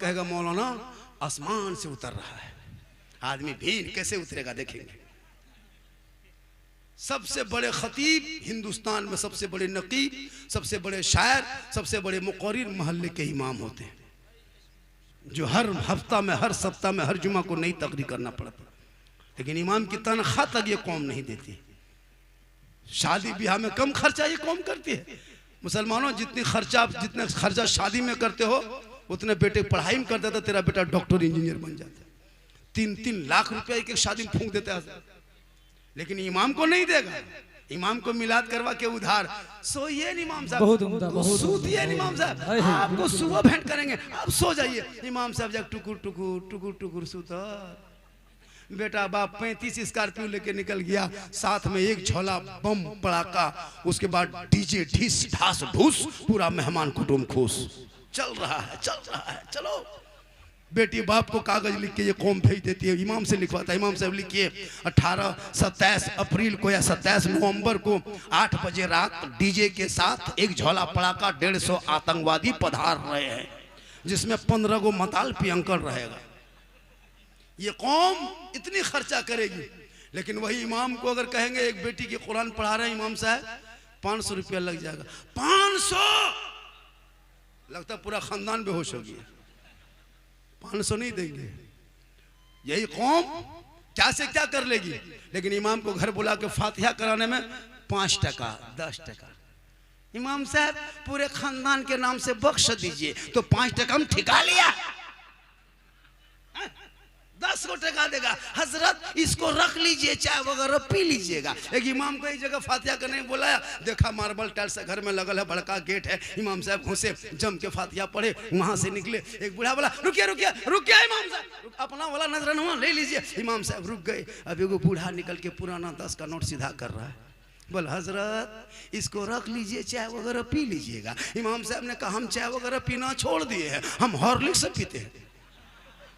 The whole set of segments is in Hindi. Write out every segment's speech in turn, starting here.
कहेगा मौलाना आसमान से उतर रहा है। आदमी भी कैसे उतरेगा देखेंगे। सबसे बड़े खतीब हिंदुस्तान में, सबसे बड़े नकीब, सबसे बड़े शायर, सबसे बड़े मुक़र्रिर मोहल्ले के इमाम होते हैं, जो हर हफ्ता में, हर सप्ताह में, हर जुमा को नई तकरीर करना पड़ता। लेकिन इमाम की तनख्वाह तक ये कौम नहीं देती। शादी ब्याह में कम खर्चा ये कौम करती है। मुसलमानों जितने खर्चा शादी में करते हो उतने बेटे पढ़ाई में कर देता। तेरा बेटा डॉक्टर इंजीनियर बन जाता है। 3-3 लाख रुपया एक शादी में फूंक देता है। लेकिन इमाम को नहीं देगा। इमाम को मिलाद करवा के उधार सोइए इमाम साहब, सूतिए इमाम साहब, आपको सुबह भेंट करेंगे, आप सो जाइए। इमाम साहब जब टुकुर टुकुर टुकुर टुकुर सुता। बेटा बाप 35 स्कॉर्पियो लेके निकल गया, साथ में एक झोला बम पड़ाका, उसके बाद डीजे ढिस ढास ढूस, पूरा मेहमान कुटुंब खुश। चल रहा है, चल रहा है, चलो। बेटी बाप को कागज लिख के ये कौम भेज देती है, इमाम से लिखवाता है। इमाम साहब लिखिए 27 अप्रैल को या 27 नवंबर को 8 बजे रात डीजे के साथ एक झोला पड़ाका 150 आतंकवादी पधार रहे हैं, जिसमें 15 गो मताल पियंकर रहेगा। ये कौम इतनी खर्चा करेगी। लेकिन वही इमाम को अगर कहेंगे एक बेटी की कुरान पढ़ा रहे हैं इमाम साहब, 500 रुपया लग जाएगा। 500 लगता पूरा खानदान बेहोश हो गया। 500 नहीं देंगे। यही कौम क्या से क्या कर लेगी। लेकिन इमाम को घर बुला के फातिहा कराने में 5 टका 10 टका। इमाम साहब पूरे खानदान के नाम से बख्श दीजिए, तो 5 टका हम ठिका लिया। 10 को टका देगा। हजरत इसको रख लीजिए, चाय वगैरह पी लीजिएगा। एक इमाम को एक जगह फातिहा करने बुलाया, देखा मार्बल टाइल्स घर में लगल है, बड़का गेट है। इमाम साहब घुसे, जम के फातिहा पढ़े, वहां से निकले। एक बूढ़ा बोला रुकिए रुकिए रुकिए इमाम साहब, अपना वाला नजराना ले लीजिए। इमाम साहब रुक गए। अब एगो बूढ़ा निकल के पुराना 10 का नोट सीधा कर रहा है। बोल हजरत इसको रख लीजिए, चाय वगैरह पी लीजिएगा। इमाम साहब ने कहा हम चाय वगैरह पीना छोड़ दिए हैं, हम हॉर्लिक्स पीते हैं।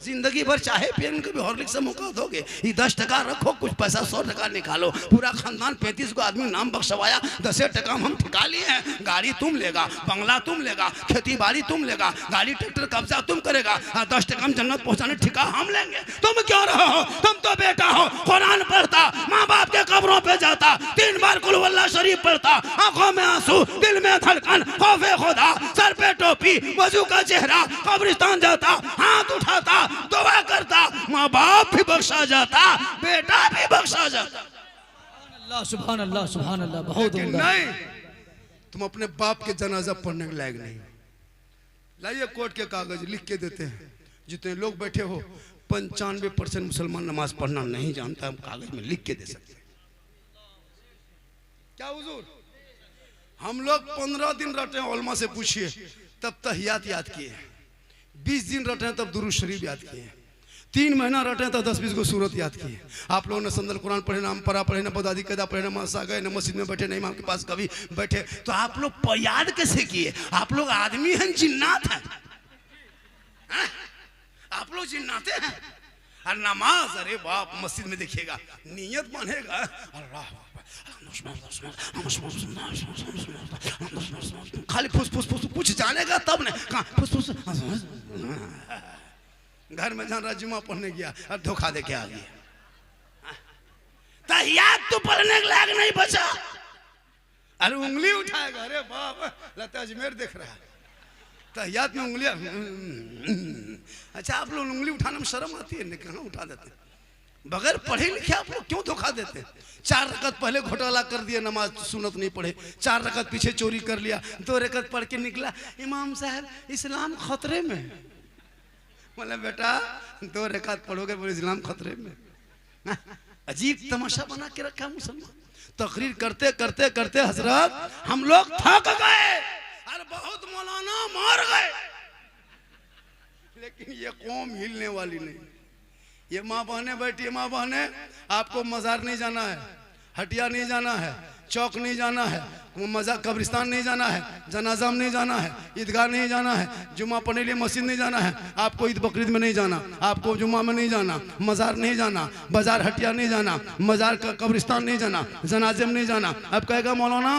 जिंदगी भर चाहे पियन कभी हॉर्लिक्स से मुका दोगे। ये 10 टका रखो, कुछ पैसा 100 टका निकालो। पूरा खानदान 35 को आदमी नाम बख्शवाया, 10 टका हम ठिका लिए हैं। गाड़ी तुम लेगा, बंगला तुम लेगा, खेती बाड़ी तुम लेगा, गाड़ी ट्रैक्टर कब्जा तुम करेगा, 10 टका हम जन्नत पहुंचाने ठिका हम लेंगे। तुम क्यों रहो हो? तुम तो बेटा हो, कुरान पढ़ता, माँ बाप के कब्रों पे जाता, 3 बार कुल वल्लाह शरीफ पढ़ता, आंखों में आंसू, दिल में धड़कन, खौफे खुदा, सर पे टोपी, वजू का चेहरा, कब्रिस्तान जाता, हाथ उठाता, दुआ करता, माँ बाप भी बख्शा जाता, बेटा भी बख्शा जाता। अल्लाह सुभान अल्लाह सुभान अल्लाह। बहुत नहीं, तुम अपने बाप के जनाजा पढ़ने के लायक नहीं। लाइए कोर्ट के कागज लिख के देते हैं। जितने लोग बैठे हो 95% मुसलमान नमाज पढ़ना नहीं जानता, हम कागज में लिख के दे सकते हैं। क्या हुजूर, हम लोग 15 दिन रटे हैं, उलमा से पूछिए, तब तहियात याद किए। 20 दिन रटे हैं तब दुरूद शरीफ याद किए। 3 महीना रटे हैं तब 10-20 को सूरत याद किए। आप लोगों ने संदल कुरान पढ़े, नाम पढ़ा पढ़े, न बदादी कदा पढ़े, न मसा गए, न मस्जिद में बैठे, न इमाम के पास कभी बैठे, तो आप लोग याद कैसे किए? आप लोग आदमी हैं, जिन्नात हैं? आप लोग जिन्नाते हैं। और नमाज, अरे बाप, मस्जिद में देखिएगा नियत बनेगा, अल्लाह खाली फुस फुस फुस कुछ जानेगा तब ने कहाँ फुस फुस। घर में जहाँ जुमा पढ़ने गया और धोखा दे के आ गया। तहियात तो पढ़ने के लायक नहीं बचा। अरे उंगली उठाएगा, अरे बाप लगता है अजमेर देख रहा है। तहियात में उंगलियां। अच्छा आप लोग उंगली उठाने में शर्म आती है, कहाँ उठा देते हैं? बगैर पढ़े लिखे आप लोग क्यों धोखा देते हैं? 4 रकत पहले घोटाला कर दिया, नमाज सुन्नत नहीं पढ़े, 4 रकत पीछे चोरी कर लिया, 2 रकत पढ़ के निकला, इमाम साहब इस्लाम खतरे में। बोले बेटा 2 रकत पढ़ोगे बोले इस्लाम खतरे में। अजीब तमाशा बना के रखा मुसलमान। तकरीर करते करते करते हजरत हम लोग थक गए और बहुत मौलाना मार गए। लेकिन ये कौम हिलने वाली नहीं। ये माँ बहने बैठी है, माँ बहने आपको मजार नहीं जाना है, हटिया नहीं जाना है, चौक नहीं जाना है, मजा कब्रिस्तान नहीं जाना है, जनाजा में नहीं जाना है, ईदगाह नहीं जाना है, जुमा पढ़ने लिए मस्जिद नहीं जाना है, आपको ईद बकरीद में नहीं जाना, आपको जुमा में नहीं जाना, मजार नहीं जाना, बाजार हटिया नहीं जाना, मजार का कब्रिस्तान नहीं जाना, जनाजे में नहीं जाना। अब कहेगा मौलाना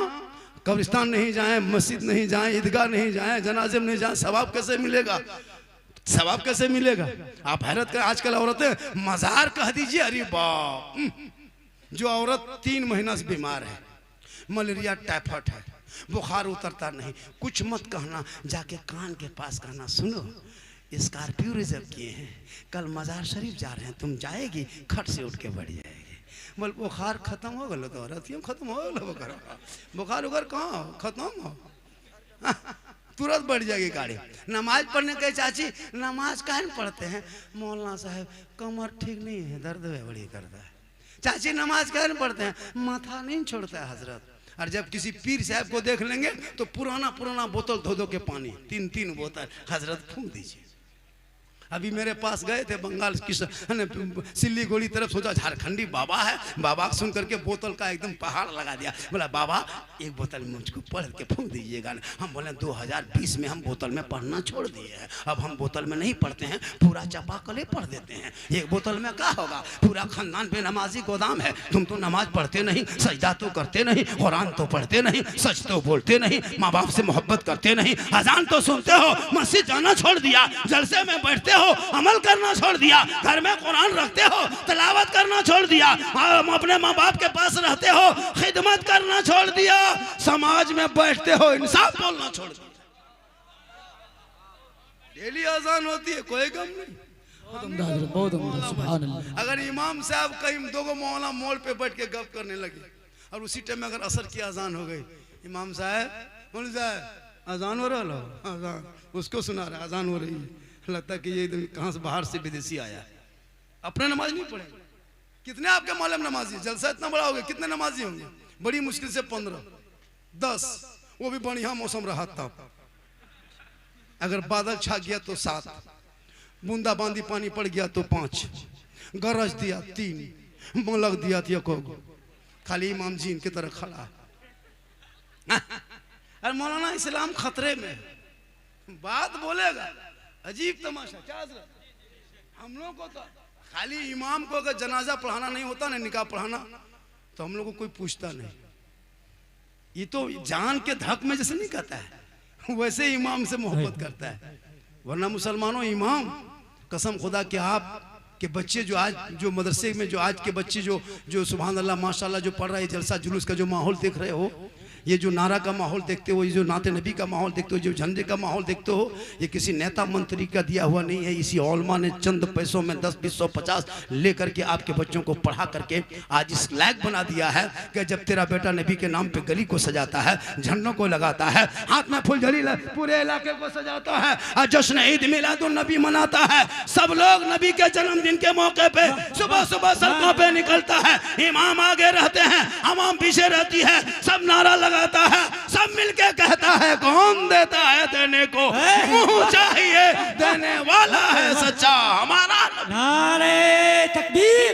कब्रिस्तान नहीं जाए, मस्जिद नहीं जाए, ईदगाह नहीं जाए, जनाजे में नहीं जाए, सवाब कैसे मिलेगा? सवाब कैसे मिलेगा? आप हैरत कर, आजकल औरतें मजार कह दीजिए, अरे बाप। जो औरत 3 महीना से बीमार है, मलेरिया टाइफाइड है, बुखार उतरता नहीं, कुछ मत कहना, जाके कान के पास कहना, सुनो स्कॉर्पियो रिजर्व किए हैं, कल मजार शरीफ जा रहे हैं, तुम जाएगी, खट से उठ के बढ़ जाएगी। बोल बुखार खत्म हो गलो तो रतियम खत्म हो गलो, बुखार उखार कहाँ खत्म हो, तुरंत बढ़ जाएगी गाड़ी। नमाज पढ़ने के चाची, नमाज काहे पढ़ते हैं? मौलाना साहब कमर ठीक नहीं है, दर्द है बड़ी करता है। चाची नमाज काहे पढ़ते हैं? माथा नहीं छोड़ता है हजरत। और जब किसी पीर साहब को देख लेंगे तो पुराना पुराना बोतल धो धो के पानी, 3-3 बोतल, हजरत फूंक दीजिए। अभी मेरे पास गए थे बंगाल की सिल्लीगुड़ी तरफ, सोचा झारखंडी बाबा है, बाबा सुन करके बोतल का एकदम पहाड़ लगा दिया। बोला बाबा एक बोतल मुझको पढ़ के फूंक दीजिएगा। हम बोले 2020 में हम बोतल में पढ़ना छोड़ दिए हैं, अब हम बोतल में नहीं पढ़ते हैं, पूरा चापाकले पढ़ देते हैं। एक बोतल में क्या होगा, पूरा खानदान बेनमाजी गोदाम है। तुम तो नमाज पढ़ते नहीं, सजदा तो करते नहीं, कुरान तो पढ़ते नहीं, सच तो बोलते नहीं, माँ बाप से मोहब्बत करते नहीं, अजान तो सुनते हो, मस्जिद जाना छोड़ दिया, जलसे में बैठते हो, अमल करना छोड़ दिया, घर में कुरान रखते हो, तिलावत करना छोड़ दिया, अपने माँ बाप के पास रहते हो, खिदमत करना छोड़ दिया, समाज में बैठते हो, इंसाफ बोलना छोड़ दिया। डेली अजान होती है, कोई गम नहीं। बहुत उम्दा, सुभान अल्लाह। अगर इमाम साहब कहीं 2 मौलाना मोड़ पे बैठ के गप करने लगे और उसी टाइम में अगर असर की अजान हो गई, इमाम साहब बोल जाए अजान हो रहा, अजान उसको सुना रहा, अजान हो रही है, लगता कि ये कहाँ से बाहर से विदेशी आया है, अपने नमाज नहीं पढ़े। कितने आपके मालूम नमाजी, जलसा इतना बड़ा हो गया, कितने नमाजी होंगे? बड़ी मुश्किल से 15-10, वो भी बढ़िया मौसम रहा तब। अगर बादल छा गया तो 7, बूंदा बांदी पानी पड़ गया तो 5, गरज दिया 3, मलक दिया तो 1, खाली इमाम जी इनके तरह खड़ा। अरे मौलाना इस्लाम खतरे में, बात बोलेगा, अजीब तमाशा। क्या हम लोग को तो खाली इमाम को अगर जनाजा पढ़ाना नहीं होता ना, निकाह पढ़ाना, तो हम लोग को कोई पूछता नहीं। ये तो जान के धक में जैसे नहीं कहता है, वैसे इमाम से मोहब्बत करता है। वरना मुसलमानों, इमाम कसम खुदा के आप के बच्चे जो आज जो मदरसे में जो आज के बच्चे जो सुभान अल्लाह माशाल्लाह जो पढ़ रहे हैं, जलसा जुलूस का जो माहौल देख रहे हो, ये जो नारा का माहौल देखते हो, ये जो नाते नबी का माहौल देखते हो, जो झंडे का माहौल देखते हो, ये किसी नेता मंत्री का दिया हुआ नहीं है। इसी औलमा ने चंद पैसों में 10, 20, 100, 50 लेकर के आपके बच्चों को पढ़ा करके आज इस लायक बना दिया है कि जब तेरा बेटा नबी के नाम पे गली को सजाता है, झंडों को लगाता है, हाथ में फुलझड़ी पूरे इलाके को सजाता है और जश्न ईद मिलादुन नबी मनाता है, सब लोग नबी के जन्मदिन के मौके पे सुबह सुबह सड़कों पे निकलता है, इमाम आगे रहते हैं, अवाम पीछे रहती है, सब नारा लगाता है, सब मिलके कहता है कौन देता है देने को, मुंह चाहिए देने वाला है सच्चा हमारा। नारे तकबीर,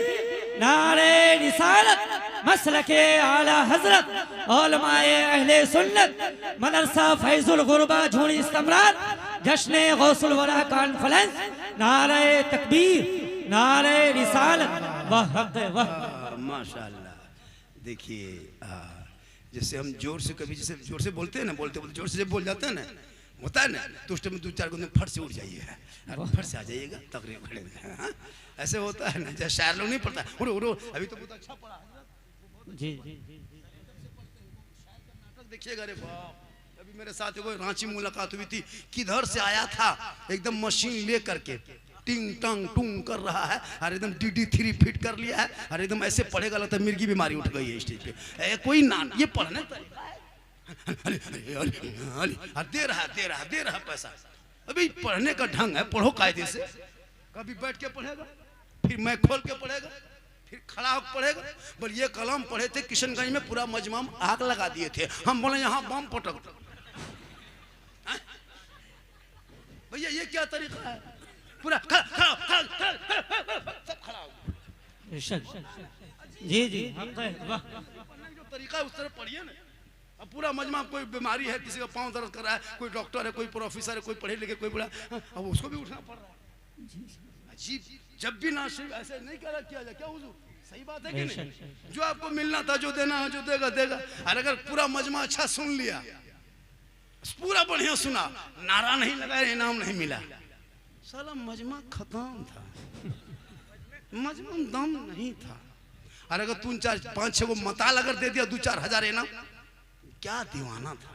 नारे रिसालत, मसलके आला हजरत, उलमाए अहले सुन्नत, मदरसा फैजुल गुरबा झूड़ी इस्तेमाल, जश्न गौसुल वरा कॉन्फ्रेंस, नारे तकबीर, नारे रिसालत, वाह वाह। माशाल्लाह। देखिए जैसे हम जोर से कभी जैसे जोर से बोलते हैं ना, बोलते जोर से जब बोल जाते हैं ना, होता है ना, तो उस टाइम 2-4 गुना फट से उठ जाइए, फट से आ जाइएगा, तकरीर खड़े ऐसे होता है ना। जैसे शायर लोग नहीं पढ़ता, उड़ो उड़ो, अभी तो बहुत अच्छा पढ़ा जी। नाटक देखिएगा। अरे बाप, अभी मेरे साथ कोई रांची मुलाकात हुई थी, किधर से आया था, एकदम मशीन ले करके टिंग टंग टूंग कर रहा है, और एकदम DD3 फिट कर लिया है, और एकदम ऐसे पढ़ेगा लगता है मिर्गी बीमारी उठ गई है स्टेज पे। कोई ना ये पढ़ने तरीका है, दे रहा पैसा। अभी पढ़ने का ढंग है, पढ़ो कायदे से, कभी बैठ के पढ़ेगा, फिर मैं खोल के पढ़ेगा, फिर खड़ा होकर पढ़ेगा। बोल ये कलम पढ़े थे किशनगंज में, पूरा मजमा में आग लगा दिए थे, हम बोले यहाँ बम पटक। भैया ये क्या तरीका है, पूरा खड़ा सब खड़ा हो। जी जी, जो तरीका है उस तरह पढ़िए ना। अब पूरा मजमा, कोई बीमारी है, किसी का पाँव दर्द कर रहा है, कोई डॉक्टर है, कोई प्रोफेसर है, कोई पढ़े लिखे, कोई बड़ा, अब उसको भी उठना पड़ रहा है। अजीब, जब भी ना ऐसे नहीं किया जाए, क्या हुजूर, सही बात है कि नहीं? जो आपको मिलना था, जो देना है, जो देगा देगा। और अगर पूरा मजमा अच्छा सुन लिया, पूरा बढ़िया सुना, नारा नहीं लगाया, इनाम नहीं मिला, साला मजमा खत्म था, मजमा में दम नहीं था। और अगर तू 4-5-6 को मताल अगर दे दिया 2-4 हजार इनाम, क्या दीवाना था।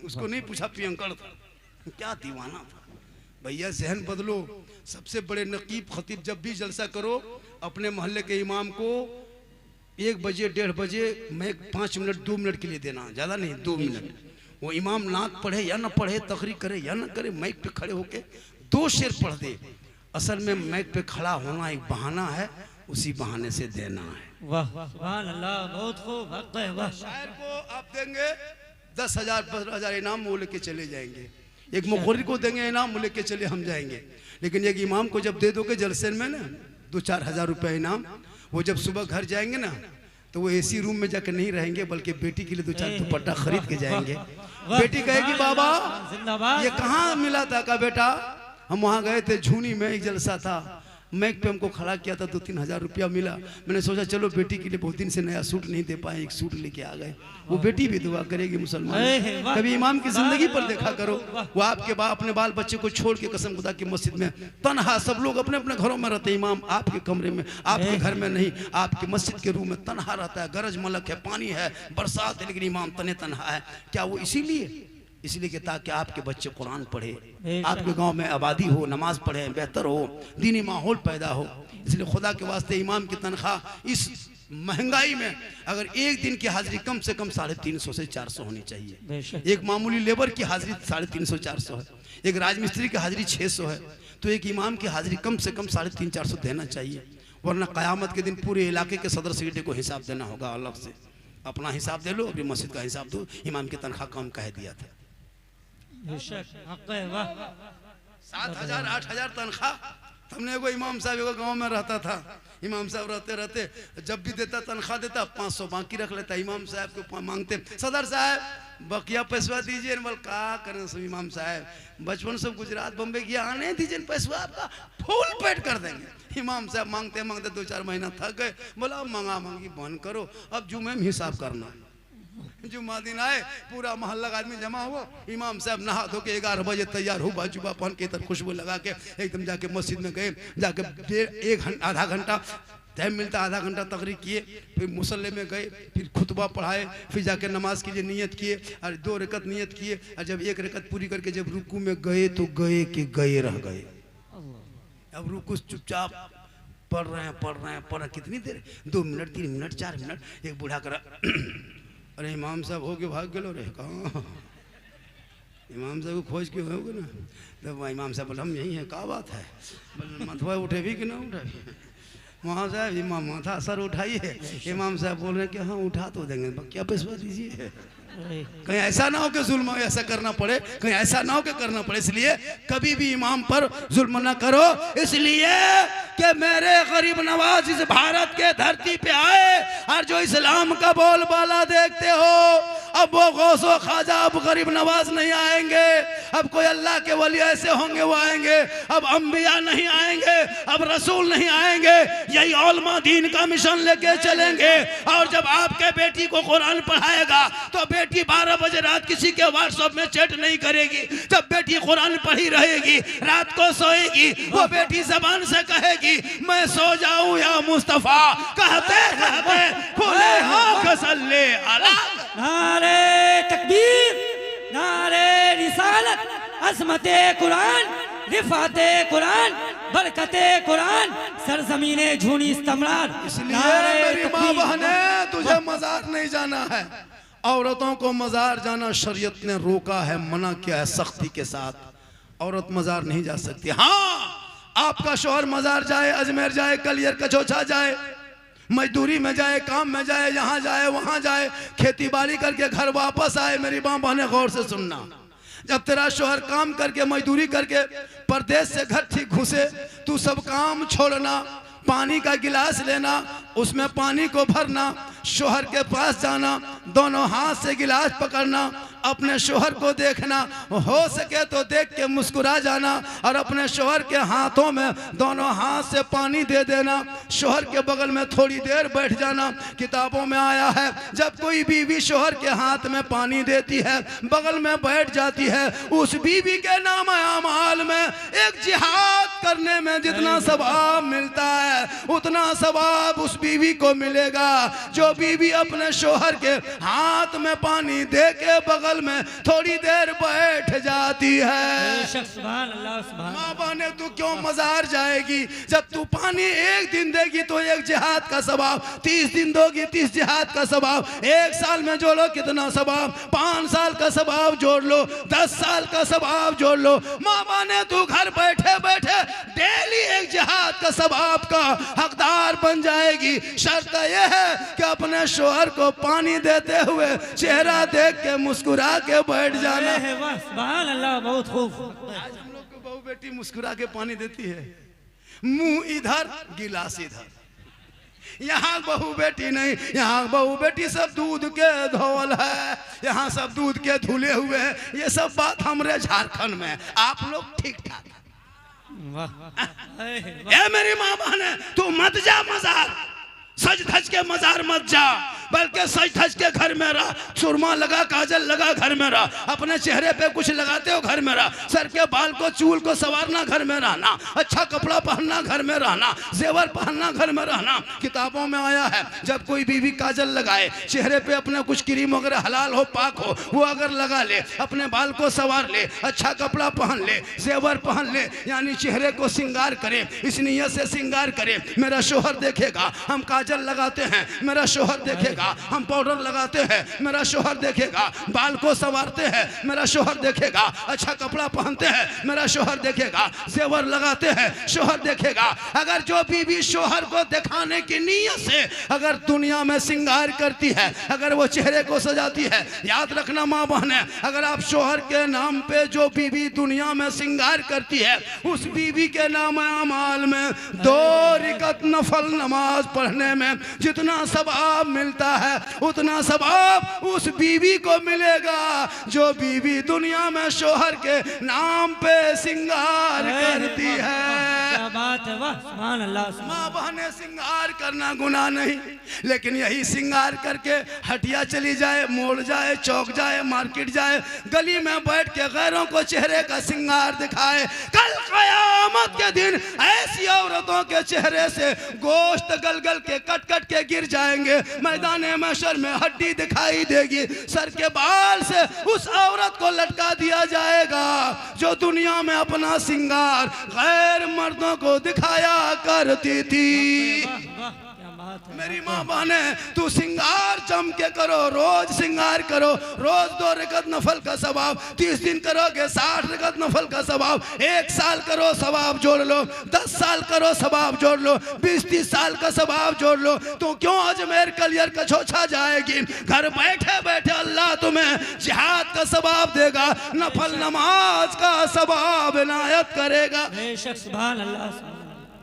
उसको नहीं पूछा पियंकड़ था, क्या दीवाना था। भैया जहन बदलो। सबसे बड़े नकीब खतीब जब भी जलसा करो अपने मोहल्ले के इमाम को 1 बजे 1:30 बजे मैं 5 मिनट 2 मिनट के लिए देना, ज़्यादा नहीं 2 मिनट। वो इमाम नात पढ़े या ना पढ़े, तकरीर करे या ना करे, माइक पे खड़े होके 2 शेर पढ़ दे। असल में माइक पे खड़ा होना एक बहाना है, उसी बहाने से देना है। वाह सुभान अल्लाह, बहुत खूब, हक है, वाह। शायर को आप देंगे 10,000 15,000 इनाम, वो लेके चले जाएंगे। एक मुखर्रिर को देंगे इनाम, वो लेके चले हम जाएंगे। लेकिन एक इमाम को जब दे दोगे जलसे में ना 2-4 हजार रुपये इनाम, वो जब सुबह घर जाएंगे ना तो वो एसी रूम में जाकर नहीं रहेंगे, बल्कि बेटी के लिए 2-4 दुपट्टा खरीद के जाएंगे। बेटी कहेगी बाबा ये कहाँ मिला था? का बेटा हम वहाँ गए थे, झूनी में एक जलसा था, मैक पे हमको खड़ा किया था, 2-3 हजार रुपया मिला। मैंने सोचा चलो बेटी के लिए बहुत दिन से नया सूट नहीं दे पाए, एक सूट लेके आ गए। वो बेटी भी दुआ करेगी मुसलमान। कभी इमाम की जिंदगी पर देखा करो, वो आपके अपने बाल बच्चे को छोड़ के कसम खुदा की मस्जिद में तन्हा, सब लोग अपने अपने घरों में रहते, इमाम आपके कमरे में, आपके घर में नहीं, आपकी मस्जिद के रूम में तन्हा रहता है। गरज मलक है, पानी है, बरसात है, लेकिन इमाम तने तन्हा है। क्या वो इसलिए कि ताकि आपके बच्चे कुरान पढ़े, आपके गांव में आबादी हो, नमाज पढ़े, बेहतर हो, दीनी माहौल पैदा हो। इसलिए खुदा के वास्ते इमाम की तनख्वाह इस महंगाई में अगर एक दिन की हाजिरी कम से कम 350 से 400 होनी चाहिए। एक मामूली लेबर की हाजिरी 350-400 है, एक राजमिस्त्री की हाजिरी 600 है, तो एक इमाम की हाजिरी कम से कम 350-400 देना चाहिए। वरना क़यामत के दिन पूरे इलाके के सदर सेक्रेटरी को हिसाब देना होगा अलग से। अपना हिसाब दे लो, अपनी मस्जिद का हिसाब दो, इमाम की तनख्वाह कम कह दिया था। 7,000-8,000 तनख्वाह। हमने एगो इमाम साहब एगो गांव में रहता था, इमाम साहब रहते जब भी देता तनख्वाह देता 500 बाकी रख लेता। इमाम साहब को मांगते सदर साहब बकिया पैसवा दीजिए, बोल का करें सब इमाम साहब, बचपन से गुजरात बम्बई किया, आने दीजिए पैसवा आपका फुल पेट कर देंगे। इमाम साहब मांगते मांगते 2-4 महीना थक गए, बोला अब मांगी बंद करो, अब जुमे में हिसाब करना। जुम्मा दिन आए, पूरा मोहल्ला का आदमी जमा हुआ, इमाम साहब नहा धो के 11 बजे तैयार हो, बाजुबा पहन के इधर खुशबू लगा के एकदम जाके मस्जिद में गए। जाके आधा घंटा टाइम मिलता, आधा घंटा तकरीर किए, फिर मुसल्ले में गए, फिर खुतबा पढ़ाए, फिर जाके नमाज की नियत किए और 2 रकत नियत किए। और जब 1 रकत पूरी करके जब रुकू में गए तो गए रह गए। अब रुकू चुपचाप पढ़ रहे हैं कितनी देर, 2 मिनट 3 मिनट 4 मिनट। एक बूढ़ा करा अरे इमाम साहब हो के भाग गलो रे, कहाँ इमाम साहब को खोज के हो ना। तब इमाम साहब बोले हम यही हैं, क्या बात है? बोले मथवा उठे भी कि ना उठे? वहाँ साहब इमाम माथा सर उठाइए। इमाम साहब बोल रहे हैं कि हाँ उठा तो देंगे, क्या पैसा दीजिए। कहीं ऐसा ना हो कि जुल्म ऐसा करना पड़े, कहीं ऐसा ना हो कि करना पड़े। इसलिए कभी भी इमाम पर जुल्म ना करो, इसलिए कि मेरे गरीब नवाज इस भारत के धरती पे आए और जो इस्लाम का बोलबाला देखते हो, अब वो गौसो ख्वाजा अब गरीब नवाज नहीं आएंगे, अब कोई अल्लाह के वली ऐसे होंगे वो आएंगे, अब अंबिया नहीं आएंगे, अब रसूल नहीं आएंगे, यही उलमा दीन का मिशन लेके चलेंगे। और जब आपके बेटी को कुरान पढ़ाएगा तो बेटी 12 बजे रात किसी के व्हाट्सएप में चैट नहीं करेगी। जब बेटी कुरान पढ़ी रहेगी, रात को सोएगी, वो बेटी जबान से कहेगी मैं सो जाऊं या मुस्तफा, कहते कहते खुले आंख सल्ले अला। नारे तकबीर, नारे रिसालत, अज़मते कुरान, रिफाते कुरान, बरकते कुरान, सरजमीने झूनी इस्तमरार। इसलिए मेरी माँ बहने तुझे मजार नहीं जाना है। औरतों को मजार जाना शरीयत ने रोका है, मना किया है सख्ती के साथ। औरत मजार नहीं जा सकती। हाँ आपका शोहर मजार जाए, अजमेर जाए, कलियर कचौचा जाए, मजदूरी में जाए, काम में जाए, यहाँ जाए वहाँ जाए, खेती बाड़ी करके घर वापस आए। मेरी माँ बहने गौर से सुनना, जब तेरा शोहर काम करके मजदूरी करके परदेश से घर ठीक घुसे, तू सब काम छोड़ना, पानी का गिलास लेना, उसमें पानी को भरना, शोहर के पास जाना, दोनों हाथ से गिलास पकड़ना, अपने शोहर को देखना, हो सके तो देख के मुस्कुरा जाना और अपने शोहर के हाथों में दोनों हाथ से पानी दे देना, शोहर के बगल में थोड़ी देर बैठ जाना। किताबों में आया है जब कोई बीवी शोहर के हाथ में पानी देती है, बगल में बैठ जाती है, उस बीवी के नाम अमाल में एक जिहाद करने में जितना सवाब मिलता है उतना सवाब उस बीवी को मिलेगा जो बीवी अपने शोहर के हाथ में पानी दे के बगल में थोड़ी देर बैठ जाती है। सुभान अल्लाह, सुभान। माँ बहने तू क्यों मजार जाएगी? जब तू पानी एक दिन देगी तो एक जिहाद का सवाब, 30 दिन दोगी 30 जिहाद का सवाब, 1 साल में जोड़ो कितना सवाब, 5 साल का सवाब जोड़ लो, 10 साल का सवाब जोड़ लो। माँ बहने तू घर बैठे बैठे डेली एक जिहाद का सवाब का हकदार बन जाएगी। शर्त यह है कि अपने शोहर को पानी देते हुए चेहरा देख के मुस्कुरा के बैठ जाना। सुभान अल्लाह, बहुत खूब। आज हम लोग को बहू बेटी मुस्कुरा के पानी देती है, मुंह इधर गिलास इधर। यहाँ बहू बेटी नहीं, यहाँ बहू बेटी सब दूध के धोल है, यहाँ सब दूध के धुले हुए हैं। ये सब बात हमारे झारखंड में है, आप लोग ठीक ठाक। ए मेरी माँ बहन, तू मत जा मजार, सज धज के मजार मत जा, बल्कि सज धज के घर में रह। सुरमा लगा, काजल लगा, घर में रह। अपने चेहरे पे कुछ लगाते हो, घर में रह। सर के बाल को चूल को संवारना, घर में रहना। अच्छा कपड़ा पहनना, घर में रहना। जेवर पहनना, घर में रहना। किताबों में आया है जब कोई बीवी काजल लगाए, चेहरे पे अपने कुछ क्रीम वगैरह हलाल हो पाक हो वो अगर लगा ले, अपने बाल को संवार ले, अच्छा कपड़ा पहन ले, जेवर पहन ले, यानी चेहरे को श्रृंगार करे, इस नियत से श्रृंगार करे मेरा शोहर देखेगा हम काजल लगाते हैं, मेरा शोहर देखेगा हम पाउडर लगाते हैं, मेरा शोहर देखेगा बाल को संवारते हैं, मेरा शोहर देखेगा अच्छा कपड़ा पहनते हैं, मेरा शोहर देखेगा जेवर लगाते हैं, शोहर देखेगा। अगर जो बीवी शोहर को दिखाने की नीयत से अगर दुनिया में श्रृंगार करती है, अगर वो चेहरे को सजाती है, याद रखना माँ बहने, अगर आप शोहर के नाम पे जो बीवी दुनिया में श्रृंगार करती है उस बीवी के नाम अमाल में 2 रकात नफल नमाज पढ़ने में जितना सवाब मिलता है उतना सवाब उस बीवी को मिलेगा जो बीवी दुनिया में शोहर के नाम पे श्रृंगार करती है। क्या बात है, वाह, सुभान अल्लाह। माँ बहने श्रृंगार करना गुनाह नहीं, लेकिन यही श्रृंगार करके हटिया चली जाए, मोड़ जाए, चौक जाए, मार्केट जाए, गली में बैठ के गैरों को चेहरे का श्रृंगार दिखाए, कल क़यामत के दिन ऐसी औरतों के चेहरे से गोश्त गल गल के कट कट के गिर जाएंगे, मैदान महशर में हड्डी दिखाई देगी, सर के बाल से उस औरत को लटका दिया जाएगा जो दुनिया में अपना श्रृंगार गैर मर्दों को दिखाया करती थी। मेरी माँ बहने तू श्रृंगार जम के करो, रोज श्रृंगार करो, रोज 2 रकात नफल का सवाब, 30 दिन करोगे 60 रकात नफल का सवाब, 1 साल करो सवाब जोड़ लो, 10 साल करो सवाब जोड़ लो, 20-30 साल का सवाब जोड़ लो। तो क्यों अजमेर कलियर का छोछा जाएगी? घर बैठे बैठे अल्लाह तुम्हें जिहाद का सवाब देगा, नफल नमाज का सवाब इनायत करेगा। बेशक, सुभान अल्लाह।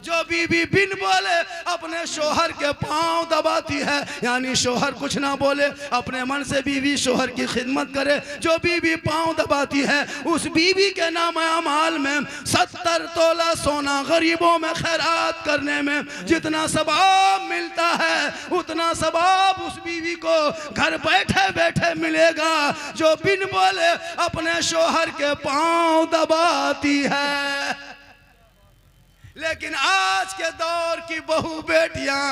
जो बीवी बिन बोले अपने शोहर के पांव दबाती है, यानी शोहर कुछ ना बोले, अपने मन से बीवी शोहर की खिदमत करे, जो बीवी पांव दबाती है उस बीवी के नाम अमाल में 70 तोला सोना गरीबों में खैरात करने में जितना सवाब मिलता है उतना सवाब उस बीवी को घर बैठे बैठे मिलेगा जो बिन बोले अपने शोहर के पांव दबाती है। लेकिन आज के दौर की बहू बेटियां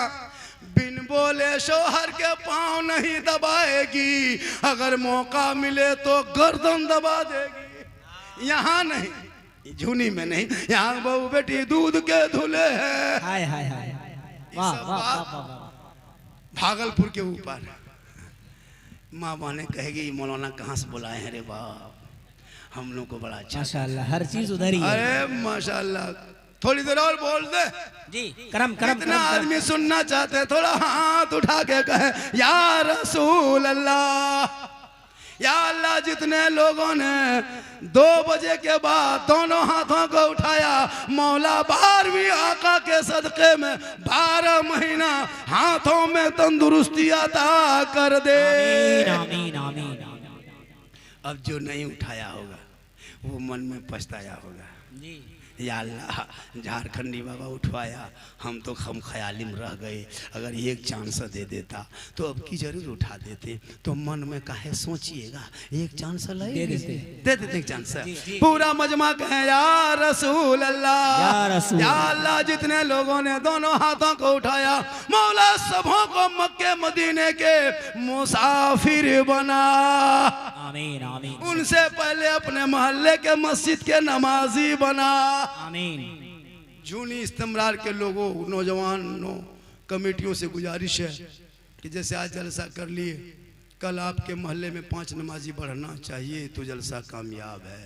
बिन बोले शोहर के पांव नहीं दबाएगी, अगर मौका मिले तो गर्दन दबा देगी। यहाँ नहीं, झुनी में नहीं, यहाँ बहू बेटी दूध के धुले हैं। हाय हाय हाय, वाह वाह वाह। भागलपुर के ऊपर माँ बहने कहेगी मौलाना कहाँ से बुलाए हैं रे बाप, हम लोग को बड़ा अच्छा। माशाल्लाह, हर चीज उधर ही है। अरे माशाल्लाह, थोड़ी देर और बोल दे जी। करम करम। कितना आदमी सुनना चाहते हैं, थोड़ा हाथ उठा के कहे या रसूल अल्लाह, या अल्लाह। जितने लोगों ने 2 बजे के बाद दोनों हाथों को उठाया, मौला 12वीं आका के सदक़े में 12 महीना हाथों में तंदुरुस्ती अता कर दे। आमीन आमीन आमीन। अब जो नहीं उठाया होगा वो मन में पछताया होगा। जी या अल्लाह झारखंडी बाबा उठवाया, हम तो हम ख्याली में रह गए, अगर एक चांस दे देता तो अब की जरूर उठा देते। तो मन में काहे सोचिएगा, एक चांस दे देते, दे देते एक चांस। पूरा मजमा कहे या रसूल अल्लाह, या रसूल या अल्लाह। जितने लोगों ने दोनों हाथों को उठाया, मौला सबों को मक्के मदीने के मुसाफिर बना। आमीन आमीन उनसे पहले अपने मोहल्ले के मस्जिद के नमाजी बना। आमीन। जूनी इस्तेमरार के लोगों, नौजवानों, कमेटियों से गुजारिश है कि जैसे आज जलसा कर लिए, कल आपके मोहल्ले में 5 नमाजी बढ़ना चाहिए तो जलसा कामयाब है।